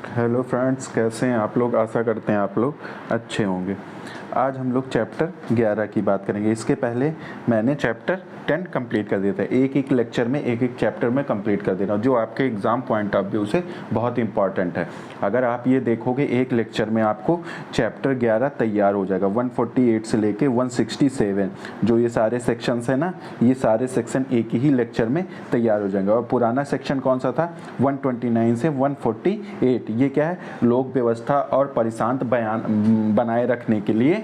Hello friends, कैसे हैं आप लोग। आशा करते हैं आप लोग अच्छे होंगे। आज हम लोग चैप्टर 11 की बात करेंगे। इसके पहले मैंने चैप्टर 10 कंप्लीट कर दिया था। एक एक लेक्चर में एक एक चैप्टर में कंप्लीट कर दे रहा हूँ, जो आपके एग्ज़ाम पॉइंट ऑफ व्यू से बहुत इंपॉर्टेंट है। अगर आप ये देखोगे, एक लेक्चर में आपको चैप्टर 11 तैयार हो जाएगा। 148 से लेके 167 जो ये सारे सेक्शंस हैं ना, ये सारे सेक्शन एक ही लेक्चर में तैयार हो जाएंगे। और पुराना सेक्शन कौन सा था? 129 से 148। ये क्या है? लोक व्यवस्था और परिशांत बयान बनाए रखने के लिए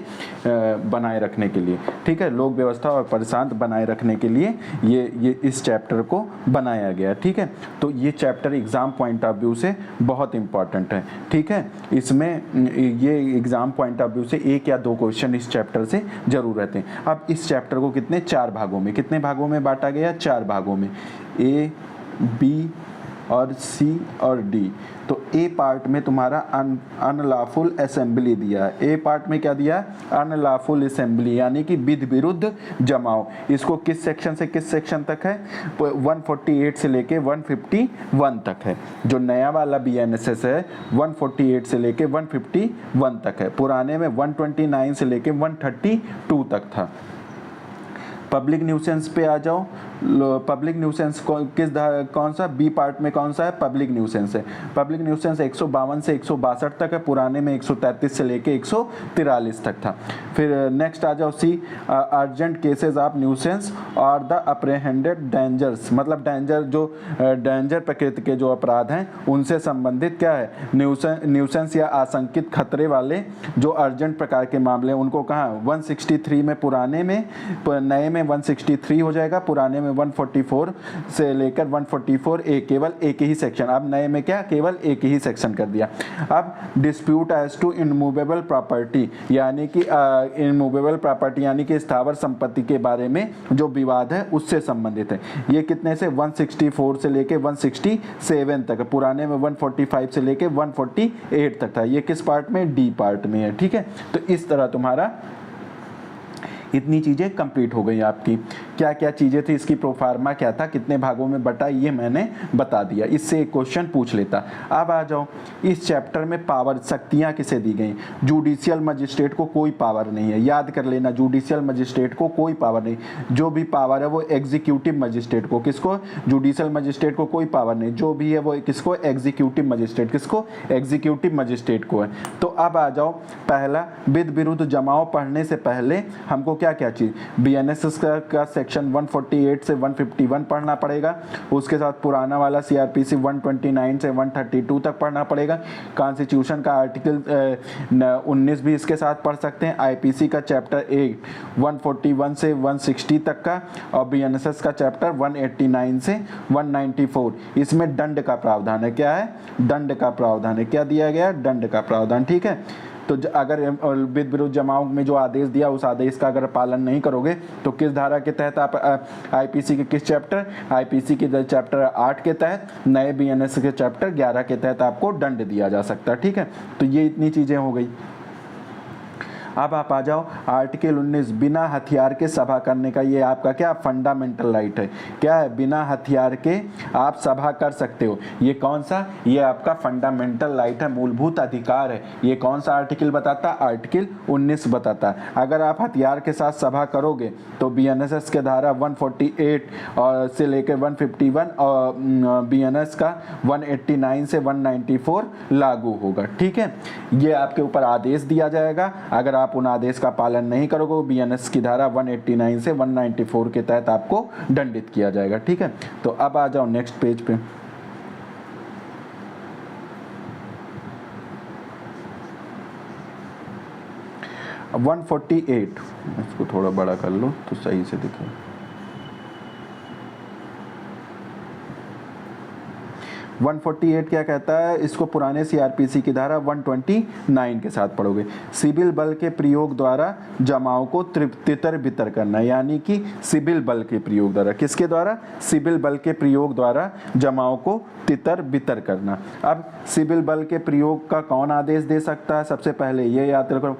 ठीक है, लोक व्यवस्था और परिशांत बनाए रखने के लिए ये इस चैप्टर को बनाया गया। ठीक है, तो ये chapter exam point of view से बहुत इंपॉर्टेंट है। ठीक है, इसमें ये एग्जाम पॉइंट ऑफ व्यू से एक या दो क्वेश्चन इस चैप्टर से जरूर रहते हैं। अब इस चैप्टर को कितने भागों में बांटा गया? 4 भागों में, ए, बी और सी और डी। तो ए पार्ट में तुम्हारा अनलॉफुल असेंबली दिया है। ए पार्ट में क्या दिया? अनलॉफुल असेंबली, यानी कि विधि विरुद्ध जमाव। इसको किस सेक्शन से किस सेक्शन तक है? 148 से लेके 151 तक है। जो नया वाला BNSS है 148 से लेके 151 तक है। पुराने में 129 से लेके 132 तक था। पब्लिक न्यूसेंस पे आ जाओ। पब्लिक न्यूसेंस कौन सा? बी पार्ट में कौन सा है? पब्लिक न्यूसेंस है। पब्लिक न्यूसेंस 152 से 162 तक है। पुराने में 133 से लेके 143 तक था। फिर नेक्स्ट आ जाओ सी, अर्जेंट केसेस ऑफ न्यूसेंस और द अप्रहेंडेड डेंजर्स, मतलब डेंजर प्रकृति के जो अपराध हैं उनसे संबंधित क्या है? न्यूसेंस या आशंकित खतरे वाले जो अर्जेंट प्रकार के मामले हैं उनको कहाँ? 163 में पुराने में, नए में 163 हो जाएगा, पुराने में 144 से लेकर 144 केवल एक ही सेक्शन। अब नए में क्या? केवल एक ही सेक्शन कर दिया। अब dispute as to immovable property, यानी कि इनमूवेबल प्रॉपर्टी यानी कि स्थावर संपत्ति के बारे में जो विवाद है उससे संबंधित है। ये कितने से? 164 से लेके 167 तक है। पुराने में 145 से लेके 148 तक था। ये किस पार्ट में? डी पार्ट में है। ठीक है, तो इस तरह तुम्हारा इतनी चीज़ें कंप्लीट हो गई आपकी। क्या क्या चीज़ें थी, इसकी प्रोफार्मा क्या था, कितने भागों में बटा, ये मैंने बता दिया। इससे एक क्वेश्चन पूछ लेता। अब आ जाओ, इस चैप्टर में पावर, शक्तियाँ किसे दी गई? जुडिशियल मजिस्ट्रेट को कोई पावर नहीं है। याद कर लेना, जुडिशियल मजिस्ट्रेट को कोई पावर नहीं। जो भी पावर है वो एग्जीक्यूटिव मजिस्ट्रेट को। किसको? जुडिशियल मजिस्ट्रेट को कोई पावर नहीं। जो भी है वो किसको? Executive magistrate. किसको? एग्जीक्यूटिव मजिस्ट्रेट को है। तो अब आ जाओ, पहला, विधि विरुद्ध जमाव पढ़ने से पहले हमको क्या क्या चीज? BNSS का सेक्शन 148 से 151 पढ़ना पड़ेगा। उसके साथ पुराना वाला CRPC 129 से 132 तक पढ़ना पड़ेगा। कॉन्स्टिट्यूशन का आर्टिकल 19 भी इसके साथ पढ़ सकते हैं। IPC का चैप्टर 8 141 से 160 तक का, और BNSS का चैप्टर 189 से 194। इसमें दंड का प्रावधान है। क्या है? दंड का प्रावधान है। क्या दिया गया? दंड का प्रावधान। ठीक है, तो अगर विधि विरुद्ध जमाव में जो आदेश दिया उस आदेश का अगर पालन नहीं करोगे तो किस धारा के तहत आप IPC के किस चैप्टर? IPC के चैप्टर 8 के तहत, नए BNSS के चैप्टर 11 के तहत आपको दंड दिया जा सकता है। ठीक है, तो ये इतनी चीजें हो गई। अब आप आ जाओ आर्टिकल 19, बिना हथियार के सभा करने का। ये आपका क्या? फंडामेंटल राइट है। क्या है? बिना हथियार के आप सभा कर सकते हो। ये कौन सा? ये आपका फंडामेंटल राइट है, मूलभूत अधिकार है। ये कौन सा आर्टिकल बताता? आर्टिकल 19 बताता है। अगर आप हथियार के साथ सभा करोगे तो BNSS के धारा 148 और से लेकर 151 और BNS का 189 से 194 लागू होगा। ठीक है, ये आपके ऊपर आदेश दिया जाएगा। अगर आप उन आदेश का पालन नहीं करोगे, BNS की धारा 189 से 194 के तहत आपको दंडित किया जाएगा। ठीक है, तो अब आ जाओ नेक्स्ट पेज पे। अब 148, इसको थोड़ा बड़ा कर लो तो सही से दिखे। 148 क्या कहता है? इसको पुराने CRPC की धारा 129 के साथ पढ़ोगे। सिविल बल के प्रयोग द्वारा जमाव को तितर बितर करना, यानी कि सिविल बल के प्रयोग द्वारा। किसके द्वारा? सिविल बल के प्रयोग द्वारा जमाव को तितर बितर करना। अब सिविल बल के प्रयोग का कौन आदेश दे सकता है? सबसे पहले ये याद रखो,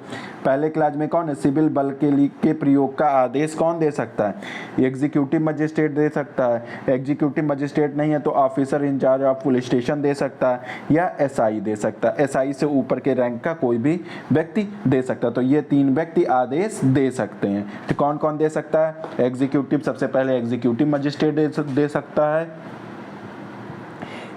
पहले क्लास में कौन है? सिविल बल के प्रयोग का आदेश कौन दे सकता है? एग्जीक्यूटिव मजिस्ट्रेट दे सकता है। एग्जीक्यूटिव मजिस्ट्रेट नहीं है तो officer in charge of police station दे सकता है या एसआई दे सकता है। एसआई से ऊपर के रैंक का कोई भी व्यक्ति दे सकता है। तो ये 3 व्यक्ति आदेश दे सकते हैं। तो कौन कौन दे सकता है? एग्जीक्यूटिव, सबसे पहले एग्जीक्यूटिव मजिस्ट्रेट दे सकता है।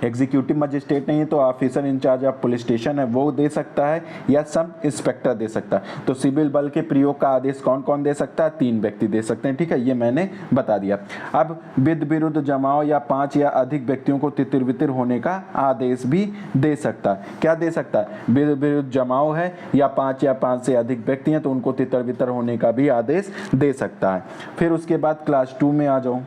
एग्जीक्यूटिव मजिस्ट्रेट नहीं है तो officer in charge of police station है वो दे सकता है, या सब इंस्पेक्टर दे सकता है। तो सिविल बल के प्रयोग का आदेश कौन कौन दे सकता है? 3 व्यक्ति दे सकते हैं। ठीक है, ये मैंने बता दिया। अब विद विरुद्ध जमाव या 5 या अधिक व्यक्तियों को तितिर बितिर होने का आदेश भी दे सकता है। क्या दे सकता है? विद विरुद्ध जमाव है या 5 से अधिक व्यक्ति हैं तो उनको तितर बितर होने का भी आदेश दे सकता है। फिर उसके बाद क्लास 2 में आ जाऊं।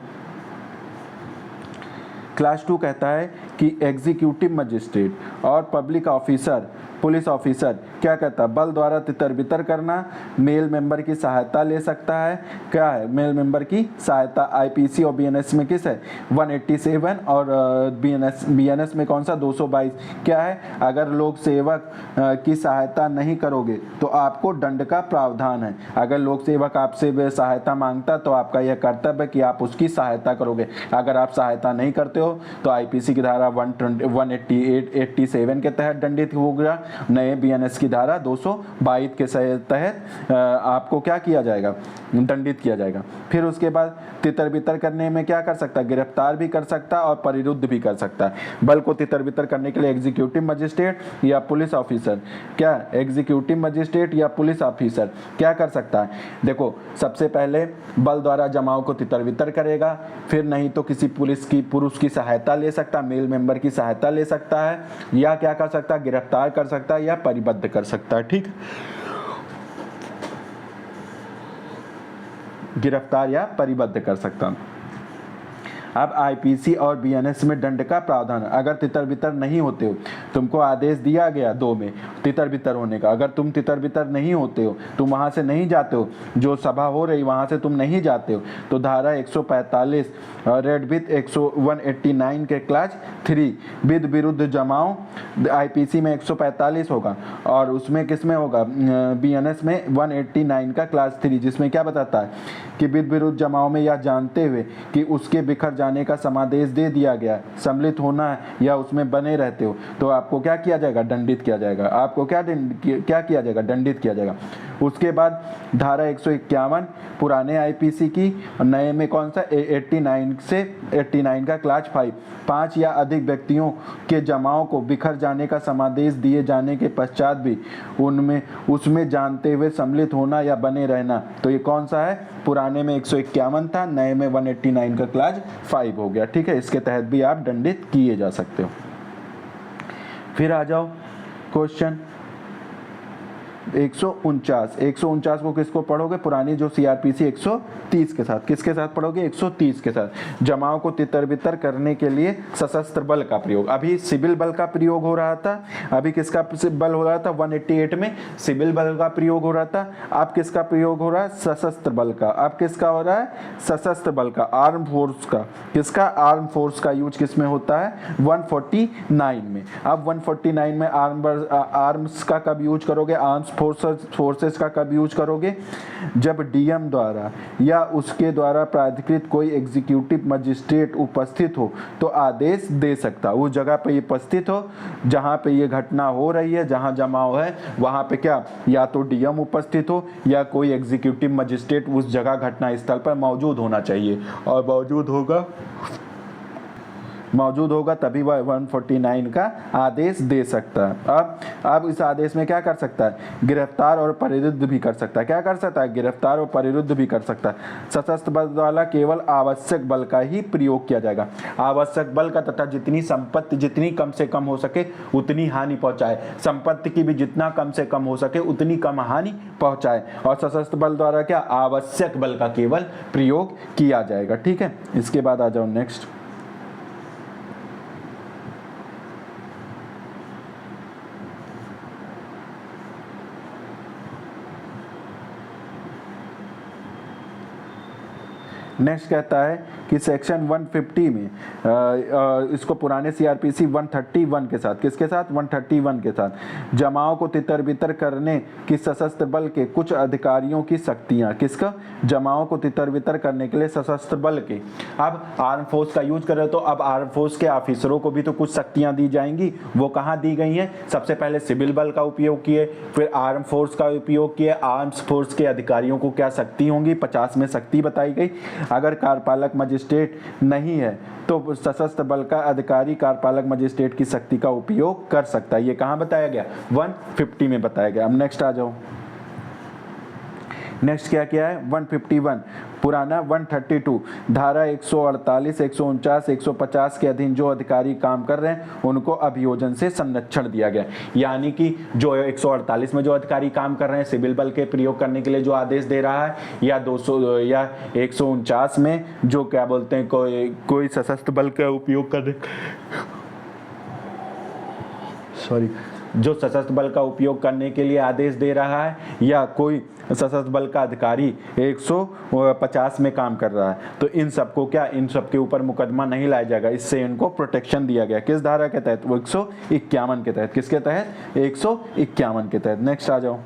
क्लास 2 कहता है कि एग्जीक्यूटिव मजिस्ट्रेट और पब्लिक ऑफिसर, पुलिस ऑफिसर क्या कहता है? बल द्वारा तितर बितर करना, मेल मेंबर की सहायता ले सकता है। क्या है? मेल मेंबर की सहायता। आईपीसी और बीएनएस में किस है? 187 और बीएनएस में कौन सा? 222। क्या है? अगर लोक सेवक की सहायता नहीं करोगे तो आपको दंड का प्रावधान है। अगर लोक सेवक आपसे सहायता मांगता तो आपका यह कर्तव्य है कि आप उसकी सहायता करोगे। अगर आप सहायता नहीं करते हो तो आईपीसी की धारा 187 के तहत दंडित हो गया। नए बीएनएस की धारा 222 के तहत आपको क्या किया जाएगा? दंडित किया जाएगा। फिर उसके बाद तितर बितर करने में क्या कर सकता है? गिरफ्तार भी कर सकता है और परिरुद्ध भी कर सकता है। बल को तितर बितर करने के लिए एग्जीक्यूटिव मजिस्ट्रेट या पुलिस ऑफिसर, क्या एग्जीक्यूटिव मजिस्ट्रेट या पुलिस ऑफिसर क्या कर सकता है? देखो, सबसे पहले बल द्वारा जमाव को तितर बितर करेगा, फिर नहीं तो किसी पुरुष की सहायता ले सकता, मेल मेंबर की सहायता ले सकता है, या क्या कर सकता है? गिरफ्तार कर सकता है या परिबद्ध कर सकता है। ठीक, गिरफ्तार या परिबद्ध कर सकता हूं। अब आईपीसी और बीएनएस में दंड का प्रावधान, अगर तितर बितर नहीं होते हो, तुमको आदेश दिया गया 2 में तितर बितर होने का, अगर तुम तितर बितर नहीं होते हो, तुम वहां से नहीं जाते हो, जो सभा हो रही वहां से तुम नहीं जाते हो, तो धारा 145 रेड विथ 189 के क्लास 3 विद विरुद्ध जमाव आईपीसी में 145 होगा और उसमें किस में होगा? बीएनएस में 189 का क्लास 3, जिसमें क्या बताता है कि विद विरुद्ध जमाव में यह जानते हुए कि उसके बिखर जाने का समादेश दे दिया गया, सम्मिलित होना है या उसमें बने रहते हो तो आपको क्या किया जाएगा? दंडित किया जाएगा। आपको क्या किया जाएगा? दंडित किया जाएगा। उसके बाद धारा 151 पुराने आईपीसी की, नए में कौन सा? 89 से 89 का क्लास 5 या अधिक व्यक्तियों के जमाव को बिखर जाने का समादेश दिए जाने के पश्चात भी उसमें जानते हुए सम्मिलित होना या बने रहना, तो ये कौन सा है? पुराने में 151 था, नए में 189 का क्लास 5 हो गया। ठीक है, इसके तहत भी आप दंडित किए जा सकते हो। फिर आ जाओ क्वेश्चन 149 को किसको पढ़ोगे? पुरानी जो सीआरपीसी 130 के साथ, किसके साथ पढ़ोगे? 130 के साथ। जमाव को तितर बितर करने के लिए सशस्त्र बल का प्रयोग। अभी सिविल बल का प्रयोग हो रहा था, अभी किसका बल हो रहा था? 188 में सिविल बल का प्रयोग हो रहा था। अब किसका प्रयोग हो रहा है? सशस्त्र बल का। अब किसका हो रहा है? सशस्त्र बल का, आर्म फोर्स का। किसका? आर्म फोर्स का यूज किस में होता है? 149 में। अब 149 में आर्म्स का कब यूज करोगे? आर्म्स फोर्सेस का कब यूज करोगे? जब डीएम द्वारा या उसके द्वारा प्राधिकृत कोई एग्जीक्यूटिव मजिस्ट्रेट उपस्थित हो तो आदेश दे सकता। उस जगह पे उपस्थित हो जहां पे ये घटना हो रही है, जहां जमाव है, वहां पे क्या या तो डीएम उपस्थित हो या कोई एग्जीक्यूटिव मजिस्ट्रेट उस जगह घटना स्थल पर मौजूद होना चाहिए, और मौजूद होगा तभी वह 149 का आदेश दे सकता है। अब इस आदेश में क्या कर सकता है? गिरफ्तार और परिरुद्ध भी कर सकता है। क्या कर सकता है? गिरफ्तार और परिरुद्ध भी कर सकता है। सशस्त्र बल द्वारा केवल आवश्यक बल का ही प्रयोग किया जाएगा। आवश्यक बल का तथा जितनी संपत्ति जितनी कम से कम हो सके उतनी हानि पहुंचाए, संपत्ति की भी जितना कम से कम हो सके उतनी कम हानि पहुंचाए, और सशस्त्र बल द्वारा क्या? आवश्यक बल का केवल प्रयोग किया जाएगा। ठीक है, इसके बाद आ जाओ नेक्स्ट। नेक्स्ट कहता है कि सेक्शन 150 में इसको पुराने सीआरपीसी 131 के साथ, किसके साथ, 131 के साथ, जमाओं को तितर बितर करने की सशस्त्र बल के कुछ अधिकारियों की शक्तियां, किसका, जमाओं को तितर बितर करने के लिए सशस्त्र बल के। अब आर्म फोर्स का यूज कर रहे हो तो अब आर्म फोर्स के ऑफिसरों को भी तो कुछ शक्तियां दी जाएंगी। वो कहाँ दी गई हैं? सबसे पहले सिविल बल का उपयोग किए, फिर आर्म फोर्स का उपयोग किए। आर्म्स फोर्स के अधिकारियों को क्या शक्ति होंगी? 50 में शक्ति बताई गई। अगर कार्यपालक मजिस्ट्रेट नहीं है तो सशस्त्र बल का अधिकारी कार्यपालक मजिस्ट्रेट की शक्ति का उपयोग कर सकता है। ये कहाँ बताया गया? 150 में बताया गया। अब नेक्स्ट आ जाओ। नेक्स्ट क्या किया है? 151 पुराना 132 धारा 148, 149, 150 के अधीन जो अधिकारी काम कर रहे हैं उनको अभियोजन से संरक्षण दिया गया। यानी कि जो 148 में जो अधिकारी काम कर रहे हैं सिविल बल के प्रयोग करने के लिए जो आदेश दे रहा है, या 200 या 149 में जो क्या बोलते हैं कोई सशस्त्र बल का उपयोग करने जो सशस्त्र बल का उपयोग करने के लिए आदेश दे रहा है, या कोई सशस्त्र बल का अधिकारी 150 में काम कर रहा है, तो इन सबको क्या, इन सब के ऊपर मुकदमा नहीं लाया जाएगा। इससे इनको प्रोटेक्शन दिया गया। किस धारा के तहत? वो 151 के तहत। किसके तहत? 151 के तहत। नेक्स्ट आ जाओ।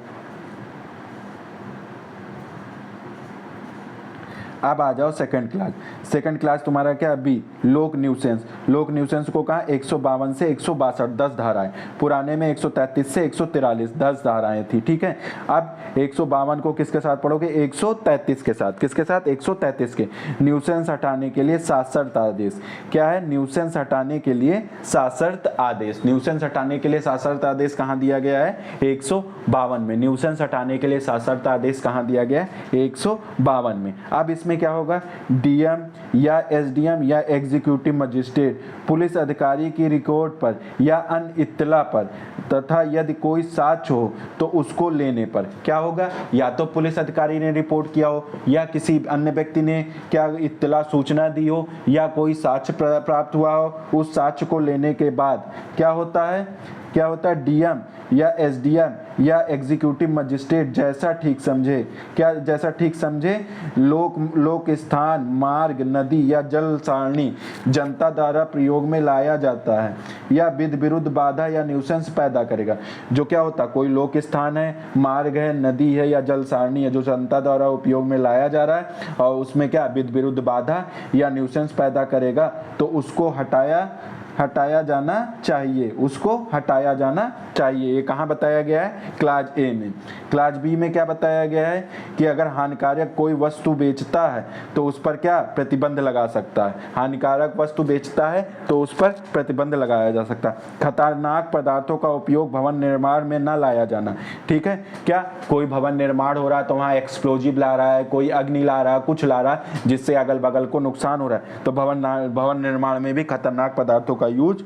अब आ जाओ सेकंड क्लास। सेकंड क्लास तुम्हारा क्या? बी, लोक न्यूसेंस। लोक न्यूसेंस को कहा 152 से 162 10 धाराएं, पुराने में 133 से 143 10 धाराएं थी, ठीक है। अब 152 को किसके साथ पढ़ोगे? 133 के साथ। किसके साथ? 133 के। न्यूसेंस हटाने के लिए सशर्त आदेश। क्या है? न्यूसेंस हटाने के लिए सशर्त आदेश। न्यूसेंस हटाने के लिए सशर्त आदेश कहाँ दिया गया है? 152 में। न्यूसेंस हटाने के लिए सशर्त आदेश कहाँ दिया गया है? 152 में। अब इसमें क्या होगा? डीएम या एसडीएम या एग्जीक्यूटिव मजिस्ट्रेट पुलिस अधिकारी की रिकॉर्ड पर या अन्य इत्तला पर तथा यदि कोई साक्ष्य हो तो उसको लेने पर क्या होगा? या तो पुलिस अधिकारी ने रिपोर्ट किया हो, या किसी अन्य व्यक्ति ने क्या इत्तला सूचना दी हो, या कोई साक्ष्य प्राप्त हुआ हो, उस साक्ष्य को लेने के बाद क्या होता है? क्या होता है? डीएम या एसडीएम या एग्जीक्यूटिव मजिस्ट्रेट जैसा ठीक समझे, क्या जैसा ठीक समझे, लोक स्थान, मार्ग, नदी या जल सारणी जनता द्वारा प्रयोग में लाया जाता है या विधि विरुद्ध बाधा या न्यूसेंस पैदा करेगा। जो क्या होता है? कोई लोक स्थान है, मार्ग है, नदी है या जल सारणी है जो जनता द्वारा उपयोग में लाया जा रहा है और उसमें क्या विधि विरुद्ध बाधा या न्यूसेंस पैदा करेगा, तो उसको हटाया जाना चाहिए। उसको हटाया जाना चाहिए। ये कहाँ बताया गया है? क्लास ए में। क्लास बी में क्या बताया गया है कि अगर हानिकारक कोई वस्तु बेचता है तो उस पर क्या प्रतिबंध लगा सकता है। हानिकारक वस्तु बेचता है तो उस पर प्रतिबंध लगाया जा सकता है। खतरनाक पदार्थों का उपयोग भवन निर्माण में न लाया जाना, ठीक है। क्या कोई भवन निर्माण हो रहा है तो वहाँ एक्सप्लोजिव ला रहा है, कोई अग्नि ला रहा है, कुछ ला रहा है जिससे अगल बगल को नुकसान हो रहा है, तो भवन निर्माण में भी खतरनाक पदार्थों का यूज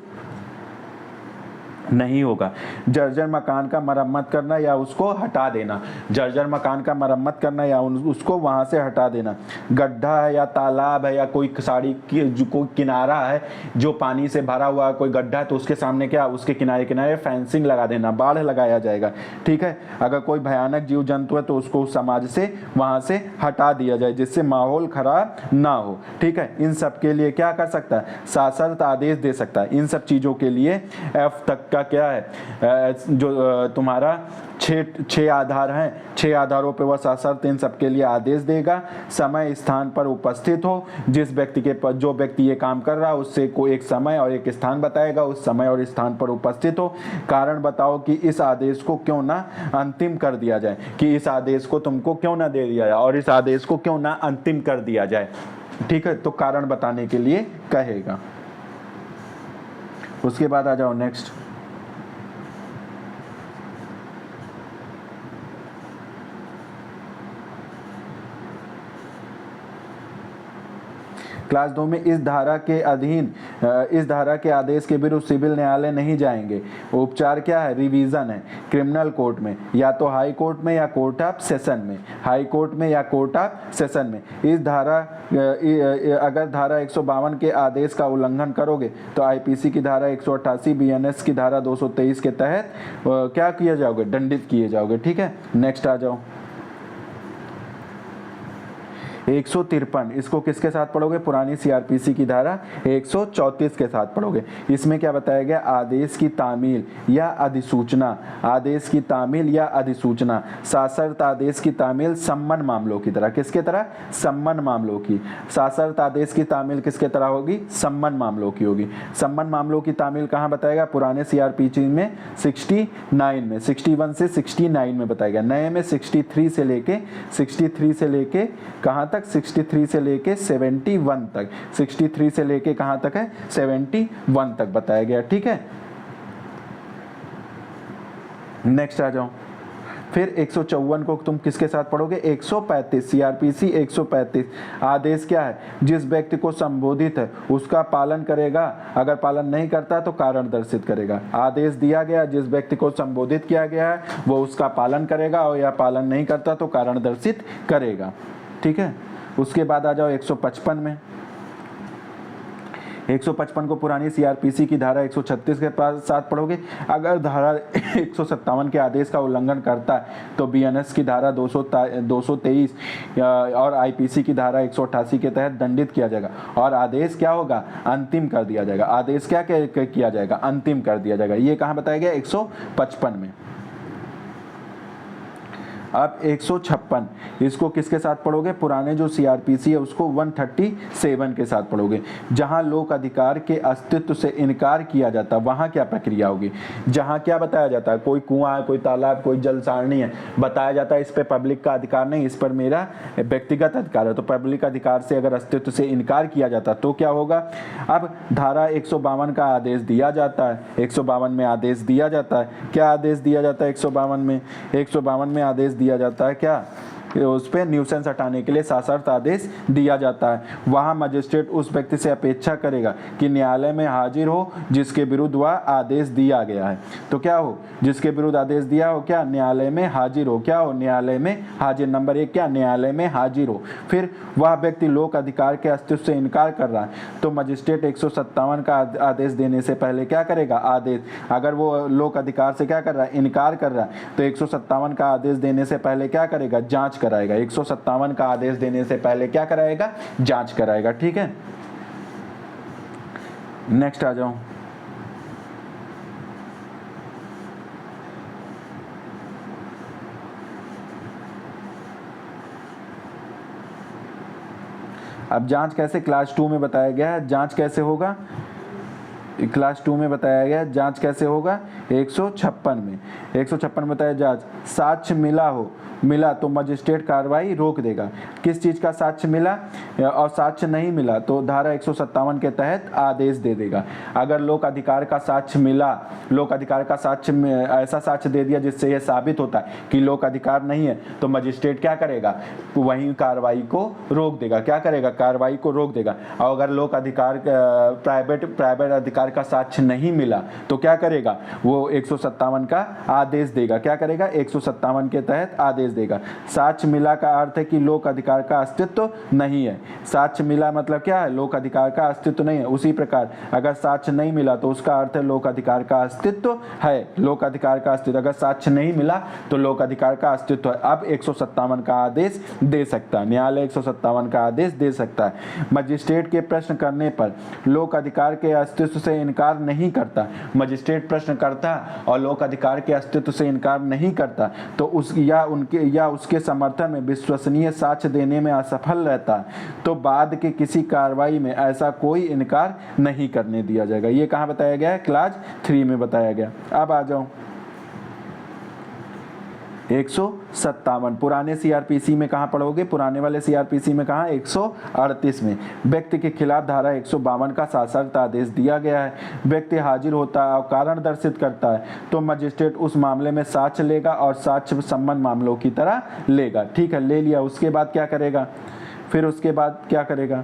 नहीं होगा। जर्जर मकान का मरम्मत करना या उसको हटा देना, जर्जर मकान का मरम्मत करना या उसको वहां से हटा देना। गड्ढा है या तालाब है या कोई कोई किनारा है जो पानी से भरा हुआ है, कोई गड्ढा है तो उसके सामने क्या, उसके किनारे किनारे फेंसिंग लगा देना, बाढ़ लगाया जाएगा, ठीक है। अगर कोई भयानक जीव जंतु है तो उसको समाज से वहां से हटा दिया जाए जिससे माहौल खराब ना हो, ठीक है। इन सब के लिए क्या कर सकता है? सशर्त आदेश दे सकता है। इन सब चीजों के लिए एफ तक का क्या है, जो तुम्हारा 6 आधार हैं, 6 आधारों पे वह सशर्त इन सब के लिए आदेश देगा। समय स्थान पर उपस्थित हो, जिस व्यक्ति के पर जो व्यक्ति ये काम कर रहा है उससे कोई एक समय और एक स्थान बताएगा, उस समय और स्थान पर उपस्थित हो। कारण बताओ कि इस आदेश को क्यों ना अंतिम कर दिया जाए, कि इस आदेश को तुमको क्यों ना दे दिया जाए और इस आदेश को क्यों ना अंतिम कर दिया जाए, ठीक है। तो कारण बताने के लिए कहेगा। उसके बाद आ जाओ नेक्स्ट। क्लास 2 में इस धारा के अधीन इस धारा के आदेश के विरुद्ध सिविल न्यायालय नहीं जाएंगे। उपचार क्या है? रिवीजन है। क्रिमिनल कोर्ट में, या तो हाई कोर्ट में या कोर्ट ऑफ सेशन में, हाई कोर्ट में या कोर्ट ऑफ सेशन में। इस धारा अगर धारा 152 के आदेश का उल्लंघन करोगे तो आईपीसी की धारा 188, बीएनएस की धारा 223 के तहत क्या किए जाओगे? दंडित किए जाओगे, ठीक है। नेक्स्ट आ जाओ। 153 इसको किसके साथ पढ़ोगे? पुरानी सीआरपीसी की धारा 134 के साथ पढ़ोगे। इसमें क्या बताया गया? आदेश की तामील या अधिसूचना, आदेश की तामील या अधिसूचना, साशर्त आदेश की तामील सम्मन मामलों की तरह, किसके तरह? सम्मन मामलों की। साशर्त आदेश की तामील किसके तरह होगी? सम्मन मामलों की होगी। सम्मन मामलों की तामील कहाँ बताएगा? पुराने सीआरपीसी में 69 में, 61 से 69 में बताया गया। नए में 63 से लेके कहाँ तक? 63 से लेके 71 तक, 63 से लेके कहाँ तक है? 71 तक बताया गया। ठीक है, नेक्स्ट आ जाओ। फिर 154 को तुम किसके साथ पढ़ोगे? 135 सीआरपीसी 135 आदेश क्या है? जिस व्यक्ति को संबोधित है उसका पालन करेगा, अगर पालन नहीं करता तो कारण दर्शित करेगा। आदेश दिया गया, जिस व्यक्ति को संबोधित किया गया है वो उसका पालन करेगा, और या पालन नहीं करता तो कारण दर्शित करेगा। ठीक है, उसके बाद आ जाओ 155 में। 155 को पुरानी सीआरपीसी की धारा 136 के साथ पढ़ोगे। अगर धारा 157 के आदेश का उल्लंघन करता है तो बीएनएस की धारा 223 और आईपीसी की धारा 188 के तहत दंडित किया जाएगा, और आदेश क्या होगा? अंतिम कर दिया जाएगा। आदेश क्या किया जाएगा? अंतिम कर दिया जाएगा। ये कहाँ बताया गया? 155 में। अब 156 इसको किसके साथ पढ़ोगे? पुराने जो सीआरपीसी है उसको 137 के साथ पढ़ोगे। जहां लोक अधिकार के अस्तित्व से इनकार किया जाता है वहां क्या प्रक्रिया होगी? जहां क्या बताया जाता है? कोई कुआं है, कोई तालाब, कोई जल सारणी है, बताया जाता है इस पे पब्लिक का अधिकार नहीं, इस पर मेरा व्यक्तिगत अधिकार है। तो पब्लिक अधिकार से अगर अस्तित्व से इनकार किया जाता तो क्या होगा? अब धारा 152 का आदेश दिया जाता है, 152 में आदेश दिया जाता है। क्या आदेश दिया जाता है 152 में? 152 में आदेश दिया जाता है क्या? उस पर न्यूसेंस हटाने के लिए शासर्त आदेश दिया जाता है। वहाँ मजिस्ट्रेट उस व्यक्ति से अपेक्षा करेगा कि न्यायालय में हाजिर हो जिसके विरुद्ध वह आदेश दिया गया है। तो क्या हो? जिसके विरुद्ध आदेश दिया हो, क्या? न्यायालय में हाजिर हो। क्या हो? न्यायालय में हाजिर। नंबर 1 क्या? न्यायालय में हाजिर हो। फिर वह व्यक्ति लोक अधिकार के अस्तित्व से इनकार कर रहा है तो मजिस्ट्रेट 157 का आदेश देने से पहले क्या करेगा? आदेश, अगर वो लोक अधिकार से क्या कर रहा है? इनकार कर रहा है तो 157 का आदेश देने से पहले क्या करेगा? जांच कराएगा। 157 का आदेश देने से पहले क्या कराएगा? जांच कराएगा। ठीक है, नेक्स्ट आ जाओ। अब जांच कैसे? क्लास 2 में बताया गया है। जांच कैसे होगा? क्लास 2 में बताया गया जांच कैसे होगा? 156 में 156 में बताया जांच साक्ष्य मिला तो मजिस्ट्रेट कार्रवाई रोक देगा। किस चीज का साक्ष्य मिला और साक्ष्य नहीं मिला तो धारा 157 के तहत आदेश दे देगा। अगर लोक अधिकार का साक्ष्य मिला, लोक अधिकार का साक्ष्य में ऐसा साक्ष्य दे दिया जिससे यह साबित होता है कि लोक अधिकार नहीं है तो मजिस्ट्रेट क्या करेगा? वहीं कार्रवाई को रोक देगा। क्या करेगा? कार्रवाई को रोक देगा। और अगर लोक अधिकार प्राइवेट अधिकार का साक्ष्य नहीं मिला तो क्या करेगा? वो 157 का आदेश देगा। क्या करेगा? 157 के तहत आदेश देगा। साक्ष्य मिला का अर्थ है कि लोक अधिकार का अस्तित्व नहीं है। साक्ष्य मिला मतलब क्या है? लोक अधिकार का अस्तित्व नहीं है। उसी प्रकार अगर साक्ष्य नहीं मिला तो उसका अर्थ है लोक अधिकार का अस्तित्व है। लोक अधिकार का अस्तित्व, अगर साक्ष्य नहीं मिला तो लोक अधिकार का अस्तित्व है। अब 157 का आदेश दे सकता है, न्यायालय 157 का आदेश दे सकता है। मजिस्ट्रेट के प्रश्न करने पर लोक अधिकार के अस्तित्व से इनकार नहीं करता, मजिस्ट्रेट प्रश्न करता और लोक अधिकार के अस्तित्व से इनकार नहीं करता तो उसके समर्थन में विश्वसनीय साक्ष्य देने में असफल रहता तो बाद के किसी कार्रवाई में ऐसा कोई इनकार नहीं करने दिया जाएगा। ये कहाँ बताया गया है? क्लास 3 में बताया गया। अब आ जाओ 157 पुराने सीआरपीसी में कहाँ पढ़ोगे? पुराने वाले सीआरपीसी में कहाँ? 138 में। व्यक्ति के खिलाफ धारा 152 का शासर्त आदेश दिया गया है। व्यक्ति हाजिर होता है और कारण दर्शित करता है तो मजिस्ट्रेट उस मामले में साक्ष्य लेगा और साक्ष्य संबंध मामलों की तरह लेगा। ठीक है, ले लिया। उसके बाद क्या करेगा? फिर उसके बाद क्या करेगा?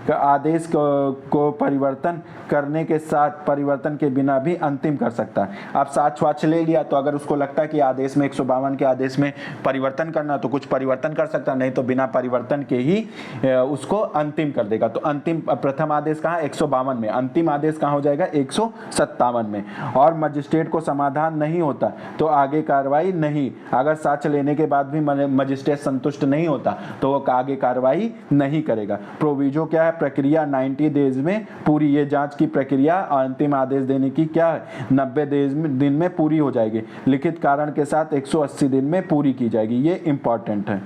कि आदेश को परिवर्तन करने के साथ परिवर्तन के बिना भी अंतिम कर सकता है। अब साक्ष्य वाक्य ले लिया तो अगर उसको लगता है कि आदेश में 152 के आदेश में परिवर्तन करना तो कुछ परिवर्तन कर सकता, नहीं तो बिना परिवर्तन के ही उसको अंतिम कर देगा। तो अंतिम प्रथम आदेश कहाँ? 152 में। अंतिम आदेश कहाँ हो जाएगा? 157 में। और मजिस्ट्रेट को समाधान नहीं होता तो आगे कार्रवाई नहीं। अगर साक्ष्य लेने के बाद भी मजिस्ट्रेट संतुष्ट नहीं होता तो वो आगे कार्रवाई नहीं करेगा। प्रोविजो क्या है, प्रक्रिया 90 डेज में पूरी, ये जांच की प्रक्रिया अंतिम आदेश देने की क्या है 90 दिन में पूरी हो जाएगी, लिखित कारण के साथ 180 दिन में पूरी की जाएगी। ये इंपॉर्टेंट है,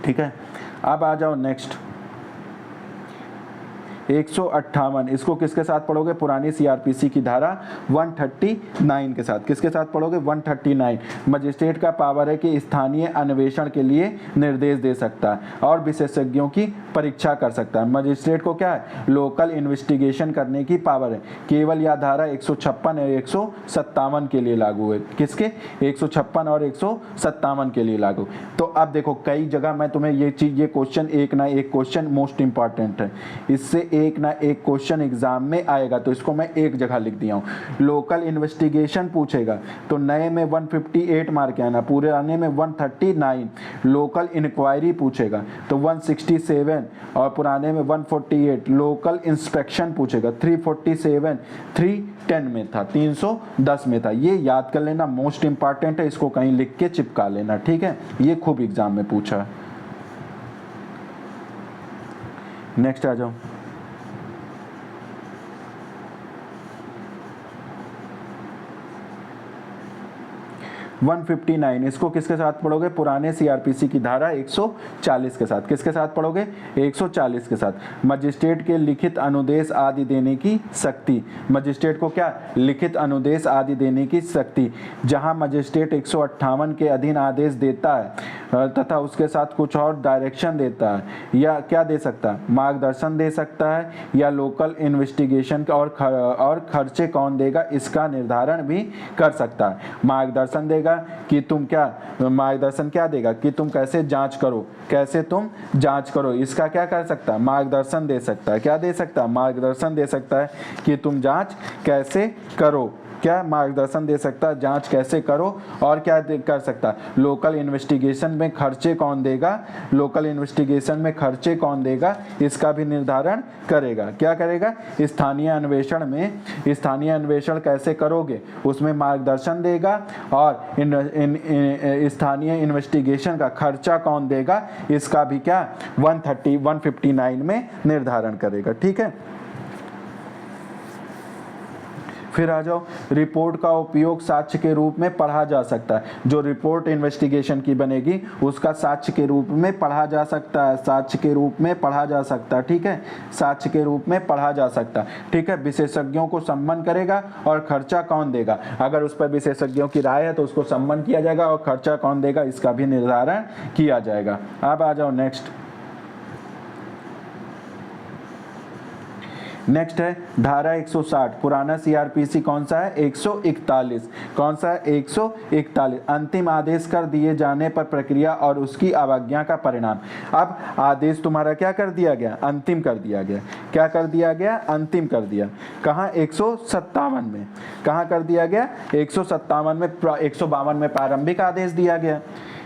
ठीक है। अब आ जाओ नेक्स्ट 158, इसको किसके साथ पढ़ोगे, पुरानी सीआरपीसी की धारा 139 के साथ। किसके साथ पढ़ोगे, 139। मजिस्ट्रेट का पावर है कि स्थानीय अन्वेषण के लिए निर्देश दे सकता है और विशेषज्ञों की परीक्षा कर सकता है। मजिस्ट्रेट को क्या है, लोकल इन्वेस्टिगेशन करने की पावर है। केवल यह धारा 156 और 157 के लिए लागू है। किसके, 156 और 157 के लिए लागू। तो अब देखो कई जगह मैं तुम्हें ये चीज, ये क्वेश्चन एक ना एक क्वेश्चन मोस्ट इंपॉर्टेंट है, इससे एक ना एक क्वेश्चन एग्जाम में आएगा, तो इसको मैं एक जगह लिख दिया हूं। लोकल इन्वेस्टिगेशन पूछेगा तो नए में 158 मार्क आना, पुराने में 139। लोकल इंक्वायरी पूछेगा तो 167 और पुराने में 148। लोकल इंस्पेक्शन पूछेगा 347, 310 में था, 310 में था। ये याद कर लेना, मोस्ट इंपॉर्टेंट है, इसको कहीं लिख के चिपका लेना, ठीक है। ये खूब एग्जाम में पूछा है। नेक्स्ट आ जाओ 159, इसको किसके साथ पढ़ोगे, पुराने सीआरपीसी की धारा 140 के साथ। किसके साथ पढ़ोगे, 140 के साथ। मजिस्ट्रेट के लिखित अनुदेश आदि देने की शक्ति। मजिस्ट्रेट को क्या, लिखित अनुदेश आदि देने की शक्ति। जहां मजिस्ट्रेट 158 के अधीन आदेश देता है तथा उसके साथ कुछ और डायरेक्शन देता है या क्या दे सकता है, मार्गदर्शन दे सकता है, या लोकल इन्वेस्टिगेशन और खर्चे कौन देगा इसका निर्धारण भी कर सकता है। मार्गदर्शन देगा कि तुम क्या, मार्गदर्शन क्या देगा कि तुम कैसे जांच करो, कैसे तुम जांच करो, इसका क्या कर सकता है, मार्गदर्शन दे सकता है। क्या दे सकता है, मार्गदर्शन दे सकता है कि तुम जांच कैसे करो, क्या मार्गदर्शन दे सकता है, जांच कैसे करो। और क्या कर सकता है, लोकल इन्वेस्टिगेशन में खर्चे कौन देगा, लोकल इन्वेस्टिगेशन में खर्चे कौन देगा इसका भी निर्धारण करेगा। क्या करेगा, स्थानीय अन्वेषण में, स्थानीय अन्वेषण कैसे करोगे उसमें मार्गदर्शन देगा, और स्थानीय इन्वेस्टिगेशन का खर्चा कौन देगा इसका भी क्या 159 में निर्धारण करेगा, ठीक है। फिर आ जाओ, रिपोर्ट का उपयोग साक्ष्य के रूप में पढ़ा जा सकता है। जो रिपोर्ट इन्वेस्टिगेशन की बनेगी उसका साक्ष्य के रूप में पढ़ा जा सकता है, साक्ष्य के रूप में पढ़ा जा सकता है, ठीक है, साक्ष्य के रूप में पढ़ा जा सकता है, ठीक है। विशेषज्ञों को सम्मान करेगा और खर्चा कौन देगा, अगर उस पर विशेषज्ञों की राय है तो उसको सम्मान किया जाएगा और खर्चा कौन देगा इसका भी निर्धारण किया जाएगा। अब आ जाओ नेक्स्ट है धारा 160, पुराना सीआरपीसी कौन सा है, 141। कौन सा है, 141। अंतिम आदेश कर दिए जाने पर प्रक्रिया और उसकी अवज्ञा का परिणाम। अब आदेश तुम्हारा क्या कर दिया गया, अंतिम कर दिया गया। क्या कर दिया गया, अंतिम कर दिया। कहाँ, 157 में। कहाँ कर दिया गया, 157 में, 152 में प्रारंभिक आदेश दिया गया,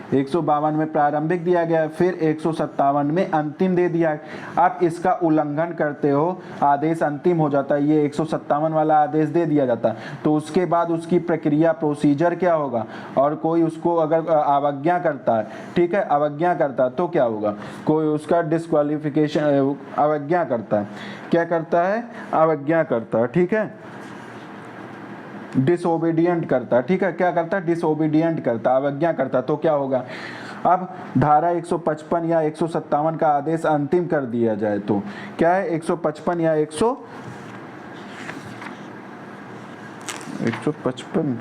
152 में प्रारंभिक दिया गया, फिर 157 में अंतिम दे दिया। आप इसका उल्लंघन करते हो, आदेश अंतिम हो जाता है, ये 157 वाला आदेश दे दिया जाता है, तो उसके बाद उसकी प्रक्रिया प्रोसीजर क्या होगा, और कोई उसको अगर अवज्ञा करता है, ठीक है, अवज्ञा करता है तो क्या होगा, कोई उसका डिस्क्वालिफिकेशन, अवज्ञा करता है, क्या करता है, अवज्ञा करता है, ठीक है, डिसओबीडियंट करता है, ठीक है, क्या करता है, डिसओबीडियंट करता, अवज्ञा करता, तो क्या होगा। अब धारा 155 या 157 का आदेश अंतिम कर दिया जाए तो क्या है, 155 या 155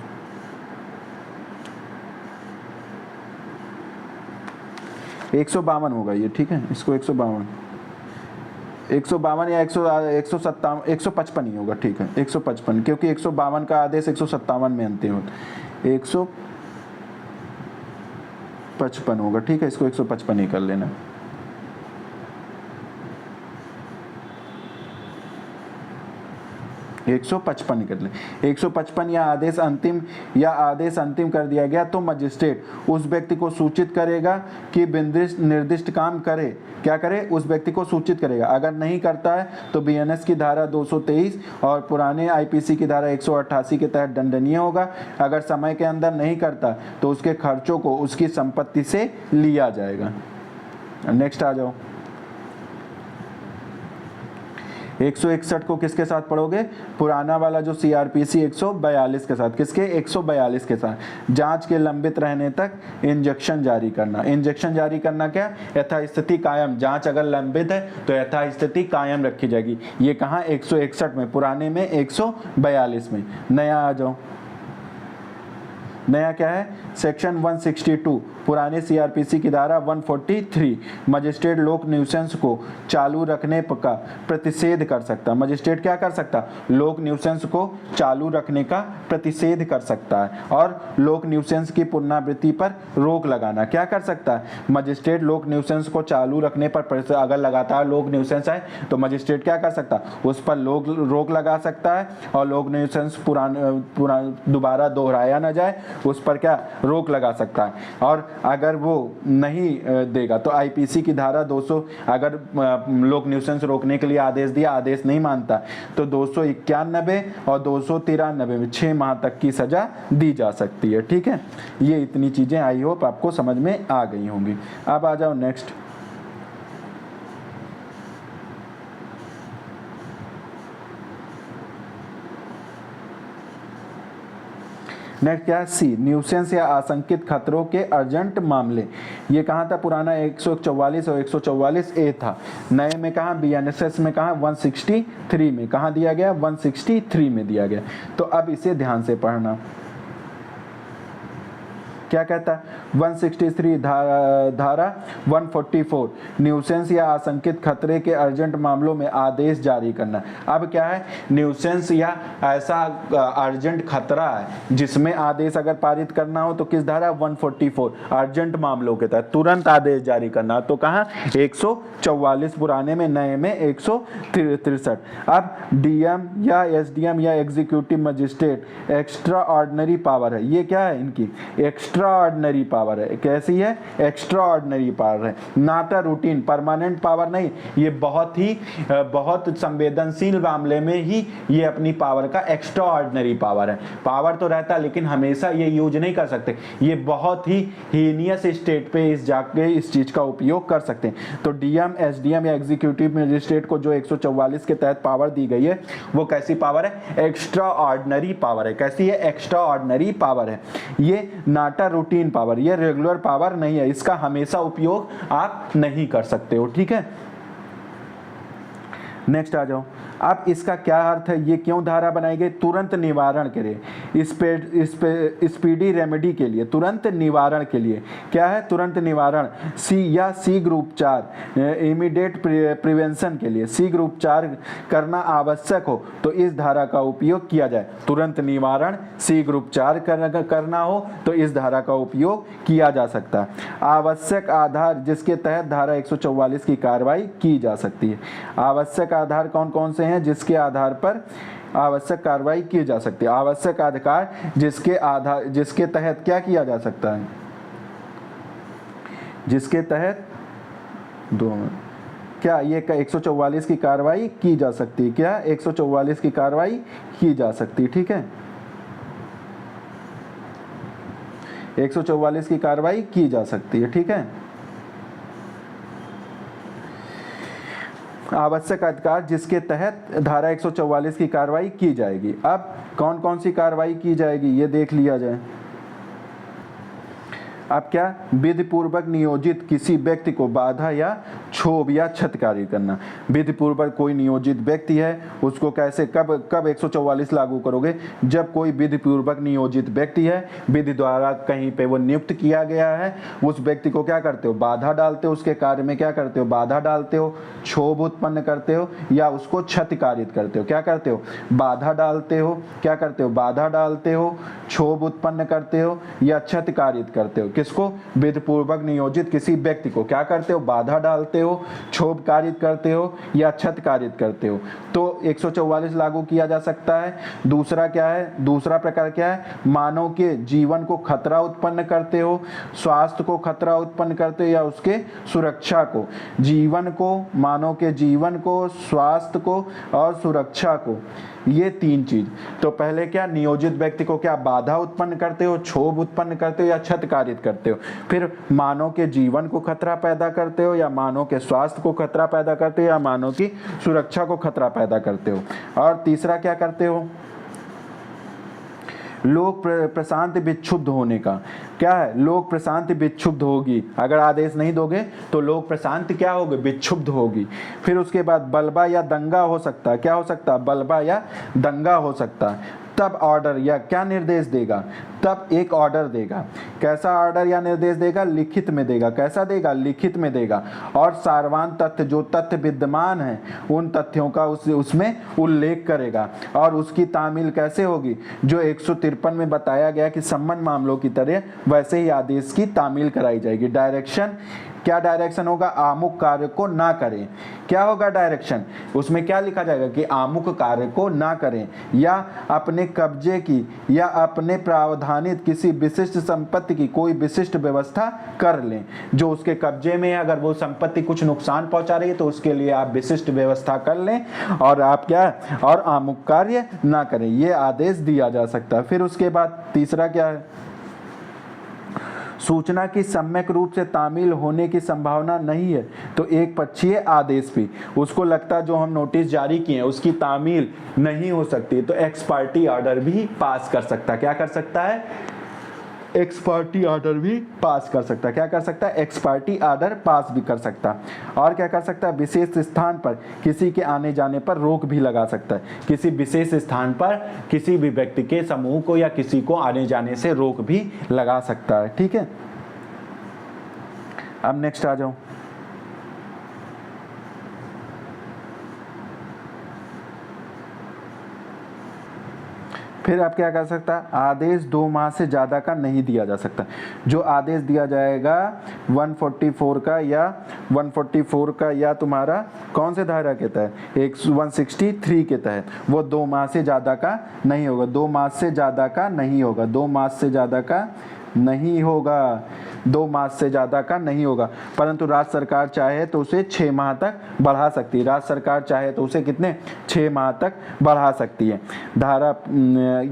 152 होगा ये, ठीक है, इसको 152 या 157 155 ही होगा, ठीक है, 155, क्योंकि 152 का आदेश 157 में अंतिम होता, 155 होगा, ठीक है, इसको 155 ही कर लेना। एक 155 कर ले, 155 या आदेश अंतिम कर दिया गया तो मजिस्ट्रेट उस व्यक्ति को सूचित करेगा कि निर्दिष्ट काम करे, क्या करे, उस व्यक्ति को सूचित करेगा। अगर नहीं करता है तो बीएनएस की धारा 223 और पुराने आईपीसी की धारा 188 के तहत दंडनीय होगा। अगर समय के अंदर नहीं करता तो उसके खर्चों को उसकी संपत्ति से लिया जाएगा। नेक्स्ट आ जाओ। 161 को किसके साथ पढ़ोगे? पुराना वाला जो CRPC 142 के साथ। किसके? 142 के साथ। जांच के लंबित रहने तक इंजेक्शन जारी करना। इंजेक्शन जारी करना क्या? यथास्थिति कायम। जांच अगर लंबित है तो यथास्थिति कायम रखी जाएगी। ये कहाँ? 161 में, पुराने में 142 में। नया आ जाओ। नया क्या है? सेक्शन 162, पुराने CRPC की धारा 143, मजिस्ट्रेट लोक न्यूसेंस को चालू रखने का प्रतिषेध कर सकता। मजिस्ट्रेट क्या कर सकता? लोक न्यूसेंस को चालू रखने का प्रतिषेध कर सकता है और लोक न्यूसेंस की पुनरावृत्ति पर रोक लगाना। क्या कर सकता है? मजिस्ट्रेट लोक न्यूसेंस को चालू रखने पर अगर लगातार लोक न्यूसेंस है तो मजिस्ट्रेट क्या कर सकता? उस पर रोक लगा सकता है और लोक न्यूसेंस दोबारा दोहराया न जाए उस पर क्या? रोक लगा सकता है। और अगर वो नहीं देगा तो IPC की धारा 200, अगर लोक न्यूसेंस रोकने के लिए आदेश दिया, आदेश नहीं मानता तो 291 और 293 में 6 माह तक की सजा दी जा सकती है। ठीक है, ये इतनी चीजें आई होप आपको समझ में आ गई होंगी। अब आ जाओ नेक्स्ट। नेक्स्ट क्या है? C, न्यूसेंस या आशंकित खतरों के अर्जेंट मामले। ये कहाँ था? पुराना 144 और 144A था। नए में कहाँ? BNSS में कहाँ? 163 में। कहाँ दिया गया? 163 में दिया गया। तो अब इसे ध्यान से पढ़ना। क्या कहता है? 163 धारा 144, न्यूसेंस या आशंकित खतरे के अर्जेंट मामलों में आदेश जारी करना। अब क्या है? न्यूसेंस या ऐसा अर्जेंट खतरा है जिसमें आदेश अगर पारित करना हो तो किस धारा? 144, अर्जेंट मामलों के तहत तुरंत आदेश जारी करना। तो कहाँ? 144 पुराने में, नए में 163। अब DM या SDM या executive magistrate extra ordinary power है। ये क्या है? इनकी एक्स्ट्रा ऑर्डिनरी पावर है। कैसी है? एक्स्ट्रा ऑर्डिनरी पावर है, not a routine, permanent power नहीं। ये बहुत संवेदनशील मामले में ही ये अपनी पावर का एक्स्ट्रा ऑर्डिनरी पावर है। पावर तो रहता है लेकिन हमेशा ये यूज नहीं कर सकते। ये बहुत ही हीनियस स्टेट पे जाके इस चीज का उपयोग कर सकते हैं। तो DM, SDM या एग्जीक्यूटिव मजिस्ट्रेट को जो 144 के तहत पावर दी गई है वो कैसी पावर है? एक्स्ट्रा ऑर्डिनरी पावर है। कैसी है? एक्स्ट्रा ऑर्डिनरी पावर है। ये नॉट अ रूटीन पावर, ये रेगुलर पावर नहीं है। इसका हमेशा उपयोग आप नहीं कर सकते हो। ठीक है, नेक्स्ट आ जाओ। अब इसका क्या अर्थ है? ये क्यों धारा बनाई गई? तुरंत निवारण के लिए, स्पीडी रेमेडी के लिए, तुरंत निवारण के लिए। क्या है? तुरंत निवारण। C ग्रुप 4, इमीडिएट प्रिवेंशन के लिए, C ग्रुप 4 करना आवश्यक हो तो इस धारा का उपयोग किया जाए। तुरंत निवारण C ग्रुप 4 करना हो तो इस धारा का उपयोग किया जा सकता है। आवश्यक आधार जिसके तहत धारा 144 की कार्रवाई की जा सकती है। आवश्यक आधार कौन कौन से हैं जिसके आधार पर आवश्यक कार्रवाई की जा सकती है? आवश्यक अधिकार जिसके तहत क्या किया जा सकता है? जिसके तहत क्या ये 144 की कार्रवाई की जा सकती है? क्या 144 की कार्रवाई की जा सकती है? ठीक है, 144 की कार्रवाई की जा सकती है। ठीक है, आवश्यक अधिकार जिसके तहत धारा 144 की कार्रवाई की जाएगी। अब कौन कौन सी कार्रवाई की जाएगी ये देख लिया जाए। अब क्या? विधि पूर्वक नियोजित किसी व्यक्ति को बाधा या क्षोभ या क्षतिकारी करना। विधि पूर्वक कोई नियोजित व्यक्ति है उसको कैसे कब 144 लागू करोगे? जब कोई विधि पूर्वक नियोजित व्यक्ति है, विधि द्वारा कहीं पे वो नियुक्त किया गया है, उस व्यक्ति को क्या करते हो? बाधा डालते हो, उसके कार्य में क्या करते हो? बाधा डालते हो, क्षोभ उत्पन्न करते हो या उसको क्षतिकारित करते हो। क्या करते हो? बाधा डालते हो। क्या करते हो? बाधा डालते हो, क्षोभ उत्पन्न करते हो या क्षतिकारित करते हो। किसको? विधिपूर्वक नियोजित किसी व्यक्ति को क्या करते हो? बाधा डालते हो, क्षोभ कारित करते हो या क्षत कारित करते हो। तो 144 लागू किया जा सकता है। दूसरा क्या है? दूसरा प्रकार क्या है? मानव के जीवन को खतरा उत्पन्न करते हो, स्वास्थ्य को खतरा उत्पन्न करते हो या उसके सुरक्षा को। जीवन को, मानव के जीवन को, स्वास्थ्य को और सुरक्षा को ये तीन चीज। तो पहले क्या, नियोजित व्यक्ति को क्या बाधा उत्पन्न करते हो, क्षोभ उत्पन्न करते हो या क्षत कारित करते हो। फिर मानव के जीवन को खतरा पैदा करते हो या मानव के स्वास्थ्य को खतरा पैदा करते हो या मानव की सुरक्षा को खतरा पैदा करते हो। और तीसरा क्या करते हो, लोक प्रशांति विक्षुब्ध होने का। क्या है, लोक प्रशांति विक्षुब्ध होगी, अगर आदेश नहीं दोगे तो लोक प्रशांति क्या होगी, विक्षुब्ध होगी। फिर उसके बाद बलबा या दंगा हो सकता है, क्या हो सकता है, बलबा या दंगा हो सकता है। तब ऑर्डर या क्या निर्देश देगा, तब एक ऑर्डर देगा। कैसा ऑर्डर या निर्देश देगा, लिखित में देगा। कैसा देगा, लिखित में देगा। और सारवान तथ्य, जो तथ्य विद्यमान है उन तथ्यों का उसमें उल्लेख करेगा। और उसकी तामील कैसे होगी, जो 153 में बताया गया कि सम्मन मामलों की तरह वैसे ही आदेश की तामील कराई जाएगी। डायरेक्शन, क्या डायरेक्शन होगा, आमुख कार्य को ना करें। क्या होगा डायरेक्शन, उसमें क्या लिखा जाएगा कि आमुख कार्य को ना करें, या अपने कब्जे की या अपने प्रावधानित किसी विशिष्ट संपत्ति की कोई विशिष्ट व्यवस्था कर लें। जो उसके कब्जे में है, अगर वो संपत्ति कुछ नुकसान पहुंचा रही है तो उसके लिए आप विशिष्ट व्यवस्था कर लें और आप क्या, और आमुख कार्य ना करें, ये आदेश दिया जा सकता है। फिर उसके बाद तीसरा क्या है, सूचना की सम्यक रूप से तामील होने की संभावना नहीं है तो एक पक्षीय आदेश भी, उसको लगता है जो हम नोटिस जारी किए हैं उसकी तामील नहीं हो सकती तो एक्स पार्टी ऑर्डर भी पास कर सकता है। क्या कर सकता है, एक्स पार्टी ऑर्डर भी पास कर सकता है। क्या कर सकता है, एक्स पार्टी ऑर्डर पास भी कर सकता है। और क्या कर सकता है, विशेष स्थान पर किसी के आने जाने पर रोक भी लगा सकता है। किसी विशेष स्थान पर किसी भी व्यक्ति के समूह को या किसी को आने जाने से रोक भी लगा सकता है। ठीक है, अब नेक्स्ट आ जाओ। फिर आप क्या कर सकता है, आदेश 2 माह से ज़्यादा का नहीं दिया जा सकता। जो आदेश दिया जाएगा 144 का या 144 का या तुम्हारा कौन से धारा के तहत, 163 के तहत, वो 2 माह से ज़्यादा का नहीं होगा। 2 माह से ज़्यादा का नहीं होगा। 2 माह से ज़्यादा का नहीं होगा। 2 माह से ज़्यादा का नहीं होगा। परंतु राज्य सरकार चाहे तो उसे 6 माह तक बढ़ा सकती है। राज्य सरकार चाहे तो उसे कितने, 6 माह तक बढ़ा सकती है। धारा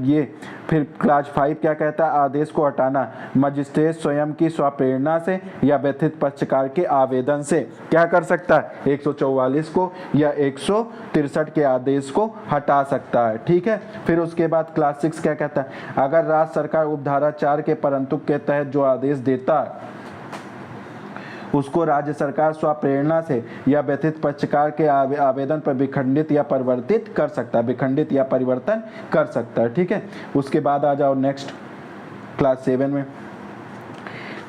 ये फिर क्लास 5 क्या कहता है, आदेश को हटाना मजिस्ट्रेट स्वयं की स्वप्रेरणा से या व्यथित पक्षकार के आवेदन से क्या कर सकता है, 144 को या 163 के आदेश को हटा सकता है। ठीक है, फिर उसके बाद क्लास 6 क्या कहता है, अगर राज्य सरकार उपधारा 4 के परंतुक के तहत जो आदेश देता है उसको राज्य सरकार स्वप्रेरणा से या व्यथित पक्षकार के आवेदन पर विखंडित या परिवर्तित कर सकता है, विखंडित या परिवर्तन कर सकता है। ठीक है, उसके बाद आ जाओ नेक्स्ट क्लास 7 में।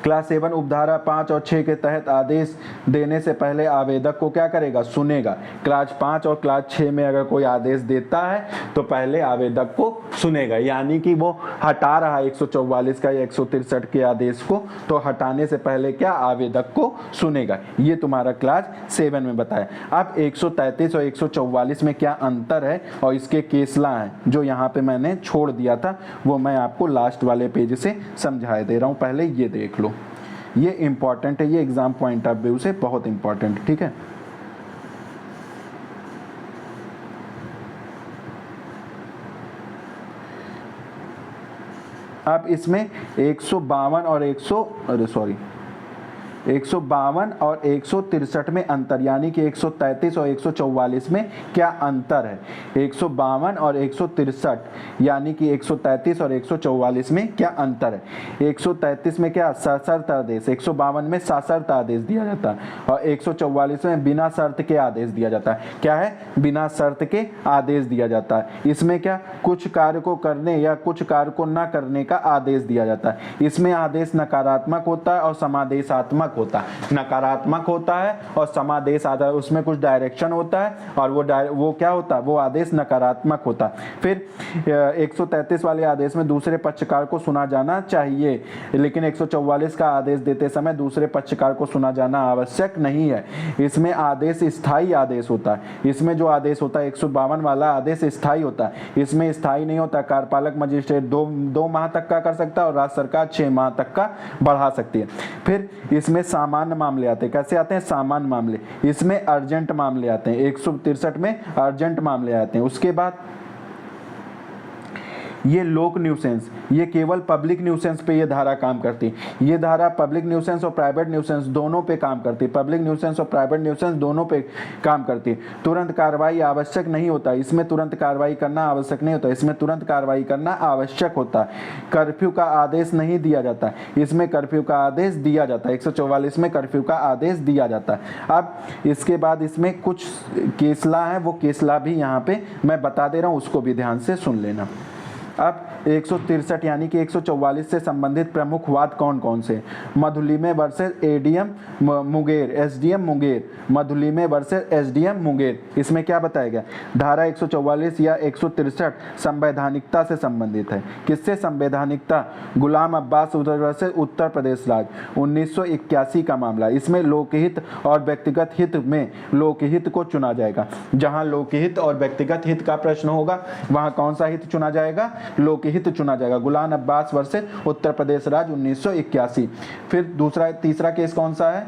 क्लास 7 उपधारा 5 और 6 के तहत आदेश देने से पहले आवेदक को क्या करेगा, सुनेगा। क्लास 5 और क्लास 6 में अगर कोई आदेश देता है तो पहले आवेदक को सुनेगा, यानी कि वो हटा रहा है 144 का या 163 के आदेश को, तो हटाने से पहले क्या, आवेदक को सुनेगा। ये तुम्हारा क्लास 7 में बताया। अब 133 और 144 में क्या अंतर है और इसके केसला हैं जो यहाँ पे मैंने छोड़ दिया था, वो मैं आपको लास्ट वाले पेज से समझा दे रहा हूँ। पहले ये देख लो, ये इंपॉर्टेंट है, ये एग्जाम पॉइंट ऑफ व्यू से बहुत इंपॉर्टेंट। ठीक है, अब इसमें 152 और 152 और 163 में अंतर, यानी कि 133 और 144 में क्या अंतर है। 152 और 163 यानी कि 133 और 144 में क्या अंतर है। 133 में क्या, सशर्त आदेश, 152 में सशर्त आदेश दिया जाता है और 144 में बिना शर्त के आदेश दिया जाता है। क्या है, बिना शर्त के आदेश दिया जाता है। इसमें क्या, कुछ कार्य को करने या कुछ कार्य को न करने का आदेश दिया जाता है। इसमें आदेश नकारात्मक होता है और समादेशात्मक होता है। नकारात्मक होता है और समादेश आता है, उसमें कुछ डायरेक्शन होता है और वो क्या होता है, वो आदेश नकारात्मक होता है। फिर 133 वाले आदेश में दूसरे पक्षकार को सुना जाना चाहिए, लेकिन 144 का आदेश देते समय दूसरे पक्षकार को सुना जाना आवश्यक नहीं है। इसमें आदेश स्थायी आदेश होता है। इसमें जो आदेश होता है 152 वाला आदेश स्थायी होता है, इसमें स्थायी नहीं होता। कार्यपालक मजिस्ट्रेट 2 माह तक का कर सकता है और राज्य सरकार 6 माह तक का बढ़ा सकती है। फिर इसमें सामान्य मामले आते हैं। कैसे आते हैं, सामान्य मामले। इसमें अर्जेंट मामले आते हैं, 163 में अर्जेंट मामले आते हैं। उसके बाद ये लोक न्यूसेंस, ये केवल पब्लिक न्यूसेंस पे ये धारा काम करती है। ये धारा पब्लिक न्यूसेंस और प्राइवेट न्यूसेंस दोनों पे काम करती है, पब्लिक न्यूसेंस और प्राइवेट न्यूसेंस दोनों पे काम करती है। तुरंत कार्रवाई आवश्यक नहीं होता, इसमें तुरंत कार्रवाई करना आवश्यक नहीं होता, इसमें तुरंत कार्रवाई करना आवश्यक होता है। कर्फ्यू का आदेश नहीं दिया जाता, इसमें कर्फ्यू का आदेश दिया जाता है। 144 में कर्फ्यू का आदेश दिया जाता है। अब इसके बाद इसमें कुछ केसला है, वो केसला भी यहाँ पे मैं बता दे रहा हूँ, उसको भी ध्यान से सुन लेना। अब 163 यानी कि 144 से संबंधित प्रमुख वाद कौन कौन से? Madhu Limaye versus ADM Munger, SDM Munger, Madhu Limaye versus SDM Munger. इसमें क्या बताया गया? धारा 144 या 163 संवैधानिकता से संबंधित है। किससे संवैधानिकता? गुलाम अब्बास वर्सेस उत्तर प्रदेश राज्य, 1981 का मामला। इसमें लोकहित और व्यक्तिगत हित में लोकहित को चुना जाएगा। जहां लोकहित और व्यक्तिगत हित का प्रश्न होगा वहां कौन सा हित चुना जाएगा? लोकहित चुना जाएगा। गुलाम अब्बास वर्सेस उत्तर प्रदेश राज्य 1981। फिर तीसरा केस कौन सा है?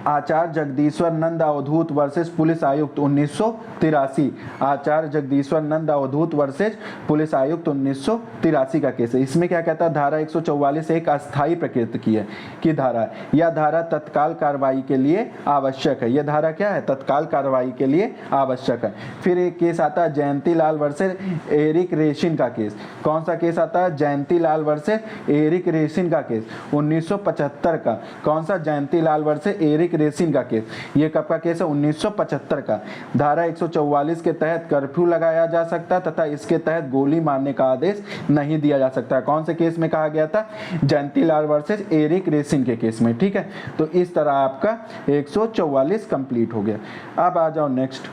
आचार्य जगदीश्वर नंद अवधूत वर्सेस पुलिस आयुक्त 1983। आचार्य जगदीश्वर नंद अवधूत वर्सेस पुलिस आयुक्त 1983 का केस है। इसमें क्या कहता है? धारा 144 एक अस्थायी प्रकृति की है कि धारा, यह धारा तत्काल कार्रवाई के लिए आवश्यक है। यह धारा क्या है? तत्काल कार्रवाई के लिए आवश्यक है। फिर एक केस आता है जयंती लाल वर्सेस एरिक रेसिन का केस। कौन सा केस आता है? जयंती लाल वर्सेस एरिक रेसिन का केस 1975 का। कौन सा? जयंती लाल वर्सेस एरिक रेसिन का केस। ये कब का केस है? 1975 का। धारा 144 के तहत कर्फ्यू लगाया जा सकता है तथा इसके तहत गोली मारने का आदेश नहीं दिया जा सकता। कौन से केस में कहा गया था? जयंती लाल वर्सेस एरिक रेसिन के केस में। ठीक है, तो इस तरह आपका 144 कंप्लीट हो गया। अब आ जाओ नेक्स्ट।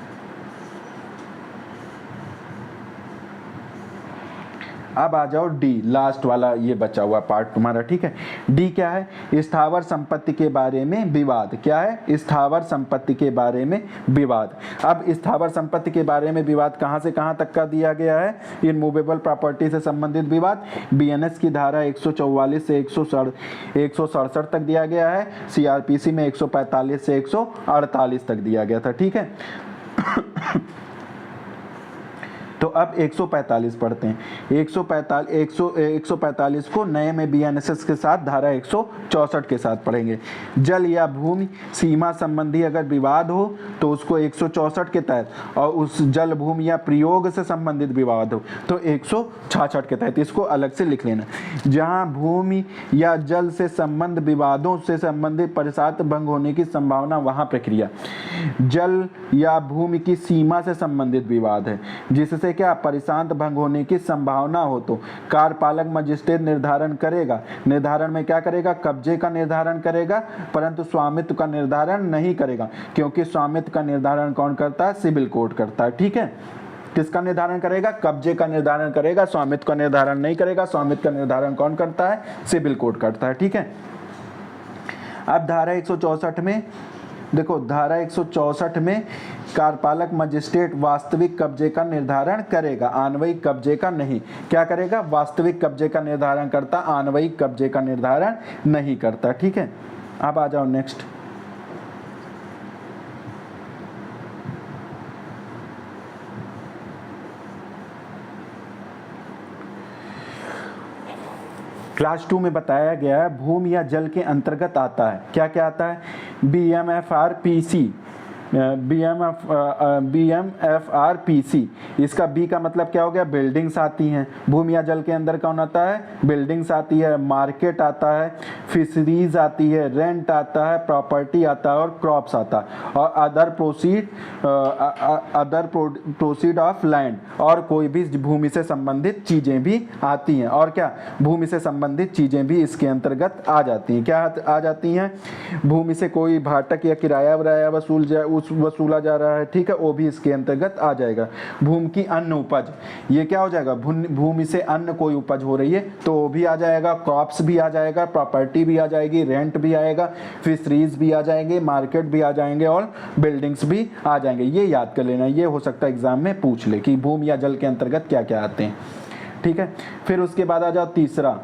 अब आ जाओ डी, लास्ट वाला ये बचा हुआ पार्ट तुम्हारा। ठीक है, डी क्या है? स्थावर संपत्ति के बारे में विवाद। क्या है? स्थावर संपत्ति के बारे में विवाद। अब स्थावर संपत्ति के बारे में विवाद कहां से कहां तक का दिया गया है? इनमूवेबल प्रॉपर्टी से संबंधित विवाद बीएनएस की धारा 144 से 167 तक दिया गया है। सीआरपीसी में 145 से 148 तक दिया गया था। ठीक है, तो अब 145 पढ़ते हैं। 145 को नए में बीएनएसएस के साथ धारा 164 के साथ पढ़ेंगे। जल या भूमि सीमा संबंधी अगर विवाद हो तो उसको 164 के तहत, और उस जल भूमि या प्रयोग से संबंधित विवाद हो तो 166 के तहत। इसको अलग से लिख लेना। जहां भूमि या जल से संबंध विवादों से संबंधित परिषद भंग होने की संभावना वहां प्रक्रिया। जल या भूमि की सीमा से संबंधित विवाद है जिससे क्या परिशांत भंग होने की संभावना हो तो कार्यपालक मजिस्ट्रेट निर्धारण करेगा। निर्धारण में क्या करेगा? कब्जे का निर्धारण करेगा, परंतु स्वामित्व का निर्धारण नहीं करेगा, क्योंकि स्वामित्व का निर्धारण कौन करता है? सिविल कोर्ट करता है। ठीक है, किसका निर्धारण करेगा? कब्जे का निर्धारण करेगा, स्वामित्व का निर्धारण नहीं करेगा। स्वामित्व का निर्धारण कौन करता है? सिविल कोर्ट करता है। ठीक है, अब धारा 164 में देखो, धारा 164 में कार्यपालक मजिस्ट्रेट वास्तविक कब्जे का निर्धारण करेगा, आणविक कब्जे का नहीं। क्या करेगा? वास्तविक कब्जे का निर्धारण करता, आणविक कब्जे का निर्धारण नहीं करता। ठीक है, अब आ जाओ नेक्स्ट। क्लास 2 में बताया गया है भूमि या जल के अंतर्गत आता है। क्या क्या आता है? BMFRPC, BMFRPC। इसका बी का मतलब क्या हो गया? बिल्डिंग्स आती हैं। भूमि या जल के अंदर कौन आता है? बिल्डिंग्स आती है, मार्केट आता है, फिशरीज आती है, रेंट आता है, प्रॉपर्टी आता है और क्रॉप्स आता है, और अदर प्रोसीड ऑफ लैंड, और कोई भी भूमि से संबंधित चीजें भी आती हैं। और क्या? भूमि से संबंधित चीजें भी इसके अंतर्गत आ जाती हैं। क्या आ जाती हैं? भूमि से कोई भाटक या किराया वसूला जा रहा है, ठीक है, वो भी इसके अंतर्गत आ जाएगा। भूमि की अन्न उपज, ये क्या हो जाएगा? भूमि से अन्न कोई उपज हो रही है तो वो भी आ जाएगा, क्रॉप्स भी आ जाएगा, प्रॉपर्टी भी आ जाएगी, रेंट भी आएगा, फिशरीज भी आ जाएंगे, मार्केट भी आ जाएंगे और बिल्डिंग्स भी आ जाएंगे। ये याद कर लेना, ये हो सकता है एग्जाम में पूछ ले कि भूमि या जल के अंतर्गत क्या क्या आते हैं। ठीक है, फिर उसके बाद आ जाओ तीसरा।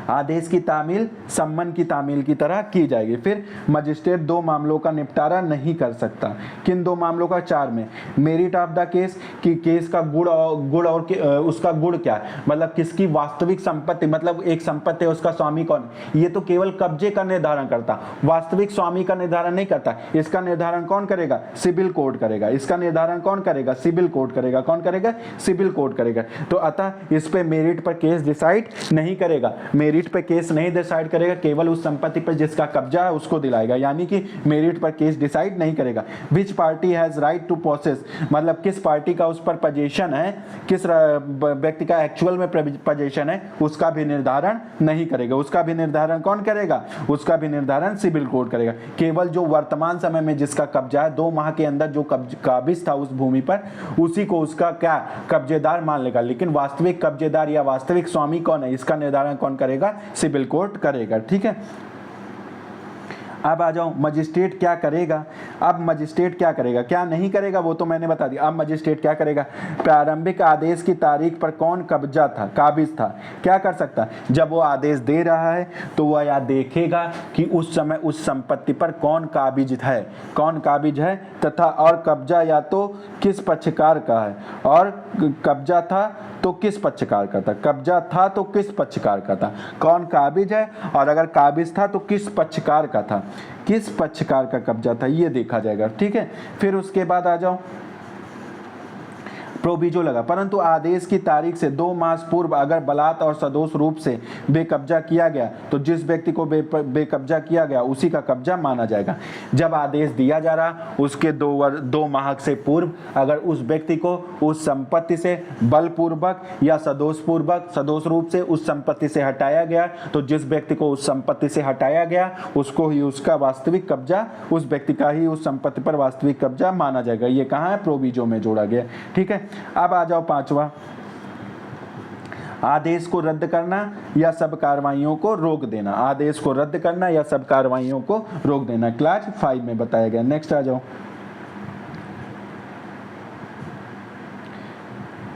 आदेश की तामील सम्मन की तामील की तरह की जाएगी। फिर मजिस्ट्रेट दो मामलों का निपटारा नहीं कर सकता। किन दो मामलों का? 4 में। मेरिट ऑफ द केस, कि केस का गुण और उसका गुण क्या है, मतलब किसकी वास्तविक संपत्ति, मतलब एक संपत्ति है उसका स्वामी कौन, ये तो केवल कब्जे का निर्धारण करता, वास्तविक स्वामी का निर्धारण नहीं करता। इसका निर्धारण कौन करेगा? सिविल कोर्ट करेगा। इसका निर्धारण कौन करेगा? सिविल कोर्ट करेगा। कौन करेगा? सिविल कोर्ट करेगा। तो अतः इस पे मेरिट पर केस डिसाइड नहीं करेगा, मेरिट पे केस नहीं डिसाइड करेगा, केवल उस संपत्ति पर जिसका कब्जा है उसको दिलाएगा, यानी कि मेरिट पर केस डिसाइड नहीं करेगा। Which party has right to possess, मतलब किस पार्टी का उस पर पोजीशन है, किस व्यक्ति का एक्चुअल में पोजीशन है, उसका भी निर्धारण नहीं करेगा। उसका भी निर्धारण कौन करेगा? उसका भी निर्धारण सिविल कोर्ट करेगा। केवल जो वर्तमान समय में जिसका कब्जा है, 2 माह के अंदर जो काबिज था उस भूमि पर, उसी को उसका क्या कब्जेदार मान लेगा। लेकिन वास्तविक कब्जेदार या वास्तविक स्वामी कौन है, इसका निर्धारण कौन करेगा? सिविल कोर्ट करेगा। ठीक है। अब आ जाओ मजिस्ट्रेट क्या करेगा। अब मजिस्ट्रेट क्या करेगा, क्या नहीं करेगा वो तो मैंने बता दिया। अब मजिस्ट्रेट क्या करेगा? प्रारंभिक आदेश की तारीख पर कौन कब्जा था, काबिज था, क्या कर सकता है? जब वो आदेश दे रहा है तो वह या देखेगा कि उस समय उस संपत्ति पर कौन काबिज है, कौन काबिज है, तथा और कब्जा या तो किस पक्षकार का है, और कब्जा था तो किस पक्षकार का था, कब्जा था तो किस पक्षकार का था, कौन काबिज है, और अगर काबिज था तो किस पक्षकार का था, किस पक्षकार का कब्जा था, ये देखा जाएगा। ठीक है। फिर उसके बाद आ जाओ प्रोविजो लगा, परंतु आदेश की तारीख से 2 मास पूर्व अगर बलात् और सदोष रूप से बेकब्जा किया गया तो जिस व्यक्ति को बेकब्जा किया गया उसी का कब्जा माना जाएगा। जब आदेश दिया जा रहा उसके 2 माह से पूर्व अगर उस व्यक्ति को उस संपत्ति से बलपूर्वक या सदोष रूप से उस संपत्ति से हटाया गया तो जिस व्यक्ति को उस संपत्ति से हटाया गया उसको ही उसका वास्तविक कब्जा, उस व्यक्ति का ही उस संपत्ति पर वास्तविक कब्जा माना जाएगा। ये कहाँ है? प्रोविजो में जोड़ा गया। ठीक है। अब आ जाओ 5वां, आदेश को रद्द करना या सब कार्रवाइयों को रोक देना। आदेश को रद्द करना या सब कार्रवाइयों को रोक देना, क्लास 5 में बताया गया। नेक्स्ट आ जाओ,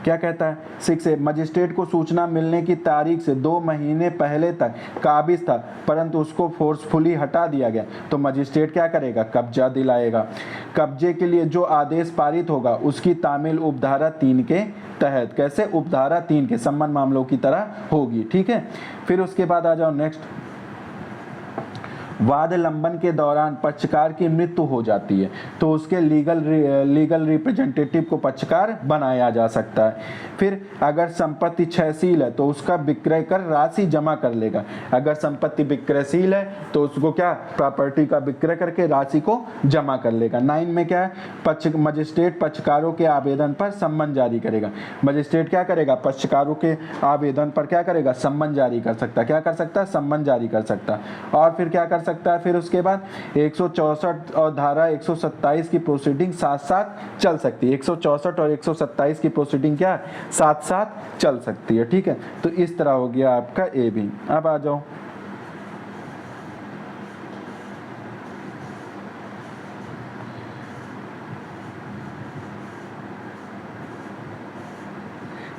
क्या कहता है? 6 मजिस्ट्रेट को सूचना मिलने की तारीख से 2 महीने पहले तक काबिज था परंतु उसको फोर्सफुली हटा दिया गया तो मजिस्ट्रेट क्या करेगा? कब्जा दिलाएगा। कब्जे के लिए जो आदेश पारित होगा उसकी तामील उपधारा 3 के तहत, कैसे? उपधारा 3 के सम्मन मामलों की तरह होगी। ठीक है। फिर उसके बाद आ जाओ नेक्स्ट, वाद लंबन के दौरान पक्षकार की मृत्यु हो जाती है तो उसके लीगल रिप्रेजेंटेटिव को पक्षकार बनाया जा सकता है। फिर अगर संपत्ति क्षयशील है तो उसका विक्रय कर राशि जमा कर लेगा। अगर संपत्ति विक्रयशील है तो उसको क्या? प्रॉपर्टी का विक्रय करके राशि को जमा कर लेगा। 9 में क्या है? मजिस्ट्रेट पक्षकारों के आवेदन पर सम्मन जारी करेगा। मजिस्ट्रेट क्या करेगा? पक्षकारों के आवेदन पर क्या करेगा? सम्मन जारी कर सकता है। क्या कर सकता है? सम्मन जारी कर सकता है। और फिर क्या कर सकता है? फिर उसके बाद 164 और धारा 127 की प्रोसीडिंग साथ साथ चल सकती है। 164 और 127 की प्रोसीडिंग क्या साथ साथ चल सकती है। ठीक है। तो इस तरह हो गया आपका ए भी। अब आ जाओ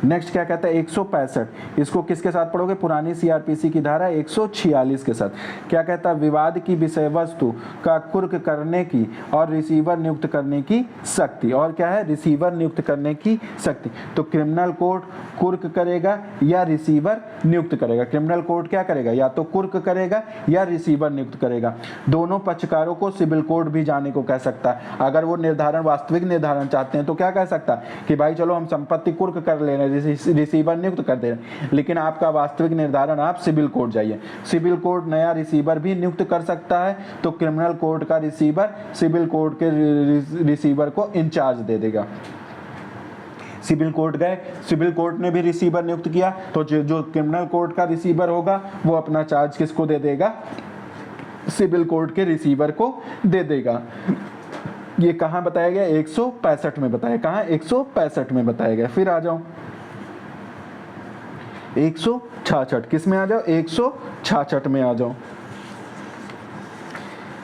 नेक्स्ट, क्या कहता है? 165, इसको किसके साथ पढ़ोगे? पुरानी सीआरपीसी की धारा 146 के साथ। क्या कहता है? विवाद की विषय वस्तु का कुर्क करने की और रिसीवर नियुक्त करने की शक्ति। और क्या है? रिसीवर नियुक्त करने की शक्ति। तो क्रिमिनल कोर्ट कुर्क करेगा या रिसीवर नियुक्त करेगा। क्रिमिनल कोर्ट क्या करेगा? या तो कुर्क करेगा या रिसीवर नियुक्त करेगा। दोनों पक्षकारों को सिविल कोर्ट भी जाने को कह सकता है। अगर वो निर्धारण, वास्तविक निर्धारण चाहते हैं तो क्या कह सकता है कि भाई चलो हम संपत्ति कुर्क कर ले रहे हैं, रिसीवर नियुक्त कर दे रहे, लेकिन आपका वास्तविक निर्धारण आप सिविल कोर्ट जाइए। सिविल कोर्ट नया रिसीवर भी नियुक्त कर सकता है तो क्रिमिनल कोर्ट का रिसीवर सिविल कोर्ट के रिसीवर को इंचार्ज दे देगा। सिविल कोर्ट गए, सिविल कोर्ट ने भी रिसीवर नियुक्त किया तो जो क्रिमिनल कोर्ट का रिसीवर होगा वो अपना चार्ज किसको दे देगा? सिविल कोर्ट के रिसीवर को दे देगा। ये कहाँ बताया गया? 165 में बताया। कहाँ? 165 में बताया गया। फिर आ जाओ 166, किस में आ जाओ? 166 में आ जाओ।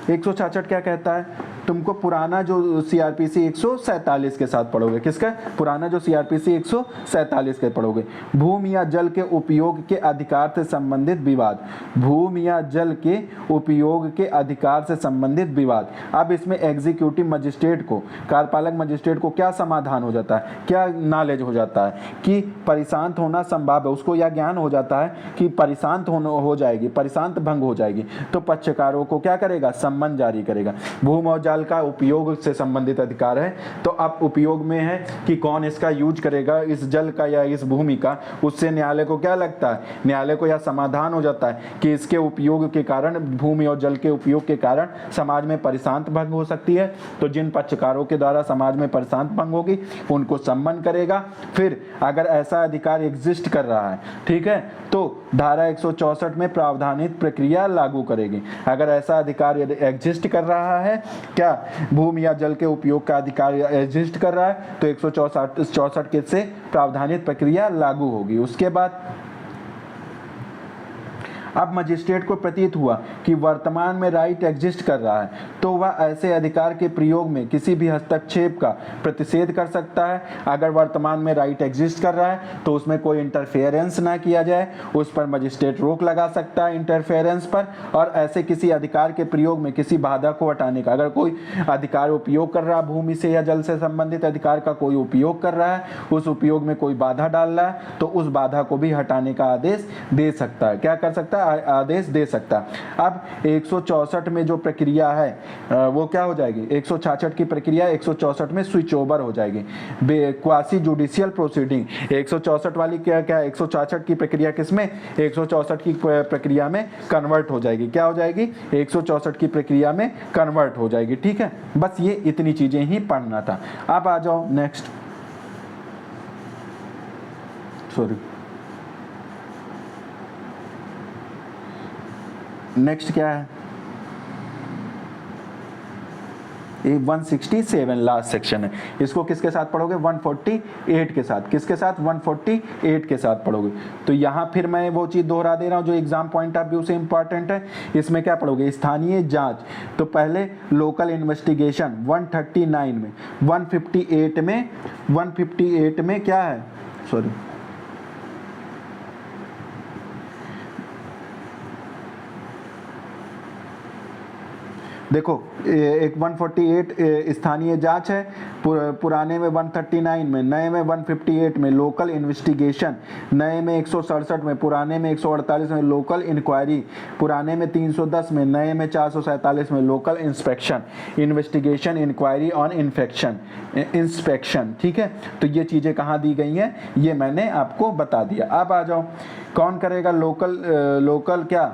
166 क्या कहता है? तुमको पुराना जो सीआरपीसी 147 के साथ पढ़ोगे, किसका? पुराना जो सीआरपीसी 147 के पढ़ोगे। भूमि या जल के उपयोग के अधिकार से संबंधित विवाद, भूमि या जल के उपयोग के अधिकार से संबंधित विवाद। अब इसमें एग्जीक्यूटिव मजिस्ट्रेट को, कार्यपालक मजिस्ट्रेट को क्या समाधान हो जाता है, क्या नॉलेज हो जाता है कि परिशांत होना संभव है, उसको यह ज्ञान हो जाता है कि परिशांत हो जाएगी, परिशांत भंग हो जाएगी, तो पक्षकारों को क्या करेगा? सम्मन जारी करेगा। भूमि और जल का उपयोग से संबंधित अधिकार है, तो अब उपयोग में है कि कौन इसका यूज करेगा, इस जल का या इस भूमि का, उससे न्यायालय को क्या लगता है? न्यायालय को यह समाधान हो जाता है कि इसके उपयोग के कारण, भूमि और जल के उपयोग के कारण समाज में परिशांत भंग हो सकती है, तो जिन पक्षकारों के द्वारा समाज में परिशांत भंग होगी उनको सम्मन करेगा। फिर अगर ऐसा अधिकार एग्जिस्ट कर रहा है, ठीक है, तो धारा 164 में प्रावधानित प्रक्रिया लागू करेगी। अगर ऐसा अधिकार एग्जिस्ट कर रहा है, क्या भूमि या जल के उपयोग का अधिकार एग्जिस्ट कर रहा है, तो 164 के से प्रावधानित प्रक्रिया लागू होगी। उसके बाद अब मजिस्ट्रेट को प्रतीत हुआ कि वर्तमान में राइट एग्जिस्ट कर रहा है, तो वह ऐसे अधिकार के प्रयोग में किसी भी हस्तक्षेप का प्रतिषेध कर सकता है। अगर वर्तमान में राइट एग्जिस्ट कर रहा है तो उसमें कोई इंटरफेरेंस ना किया जाए, उस पर मजिस्ट्रेट रोक लगा सकता है इंटरफेरेंस पर। और ऐसे किसी अधिकार के प्रयोग में किसी बाधा को हटाने का, अगर कोई अधिकार उपयोग कर रहा है, भूमि से या जल से संबंधित अधिकार का कोई उपयोग कर रहा है, उस उपयोग में कोई बाधा डाल रहा है, तो उस बाधा को भी हटाने का आदेश दे सकता है। क्या कर सकता है? आदेश दे सकता। अब 164 में जो प्रक्रिया है वो क्या हो जाएगी? 166 की प्रक्रिया 164 में स्विच ओवर हो जाएगी। क्वासी जुडिशियल प्रोसीडिंग 164 वाली क्या क्या 166 की प्रक्रिया किसमें? 164 की प्रक्रिया में कन्वर्ट हो जाएगी। क्या हो जाएगी? 164 की प्रक्रिया में कन्वर्ट हो जाएगी। ठीक है, बस ये इतनी चीजें ही पढ़ना था। अब आ जाओ नेक्स्ट, सॉरी नेक्स्ट क्या है? 167 लास्ट सेक्शन है। इसको किसके साथ पढ़ोगे? 148 के साथ। किसके साथ? 148 के साथ पढ़ोगे। तो यहाँ फिर मैं वो चीज़ दोहरा दे रहा हूँ जो एग्जाम पॉइंट ऑफ व्यू से इंपॉर्टेंट है। इसमें क्या पढ़ोगे? स्थानीय जांच। तो पहले लोकल इन्वेस्टिगेशन 139 में, 158 में क्या है? सॉरी, देखो एक 148 स्थानीय जांच है, पुराने में 139 में, नए में 158 में लोकल इन्वेस्टिगेशन, नए में 167 में, पुराने में 148 में लोकल इंक्वायरी, पुराने में 310 में, नए में 447 में local inspection, investigation, inquiry on inspection. ठीक है, तो ये चीज़ें कहाँ दी गई हैं ये मैंने आपको बता दिया। अब आ जाओ, कौन करेगा लोकल क्या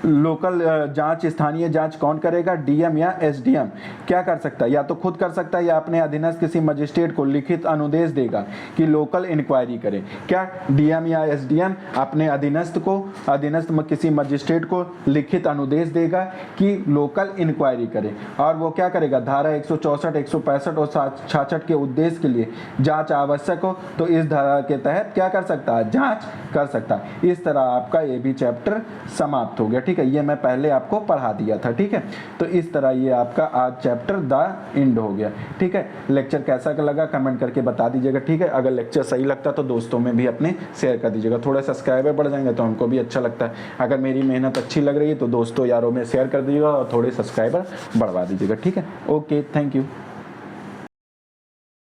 लोकल जांच, स्थानीय जांच कौन करेगा? डीएम या एसडीएम। क्या कर सकता है? या तो खुद कर सकता है या अपने अधीनस्थ किसी मजिस्ट्रेट को लिखित अनुदेश देगा कि लोकल इंक्वायरी करे। क्या डीएम या एसडीएम अपने अधीनस्थ किसी मजिस्ट्रेट को लिखित अनुदेश देगा कि लोकल इंक्वायरी करे। और वो क्या करेगा? धारा 164, 165 और 66 के उद्देश्य के लिए जाँच आवश्यक हो तो इस धारा के तहत क्या कर सकता है? जाँच कर सकता है। इस तरह आपका ये भी चैप्टर समाप्त हो गया। ठीक है, ये मैं पहले आपको पढ़ा दिया था। ठीक है, तो इस तरह ये आपका आज चैप्टर द एंड हो गया। ठीक है, लेक्चर कैसा लगा कमेंट करके बता दीजिएगा। ठीक है, अगर लेक्चर सही लगता तो दोस्तों में भी अपने शेयर कर दीजिएगा। थोड़े सब्सक्राइबर बढ़ जाएंगे तो हमको भी अच्छा लगता है। अगर मेरी मेहनत अच्छी लग रही है तो दोस्तों यारों में शेयर कर दीजिएगा और थोड़े सब्सक्राइबर बढ़वा दीजिएगा। ठीक है, ओके, थैंक यू।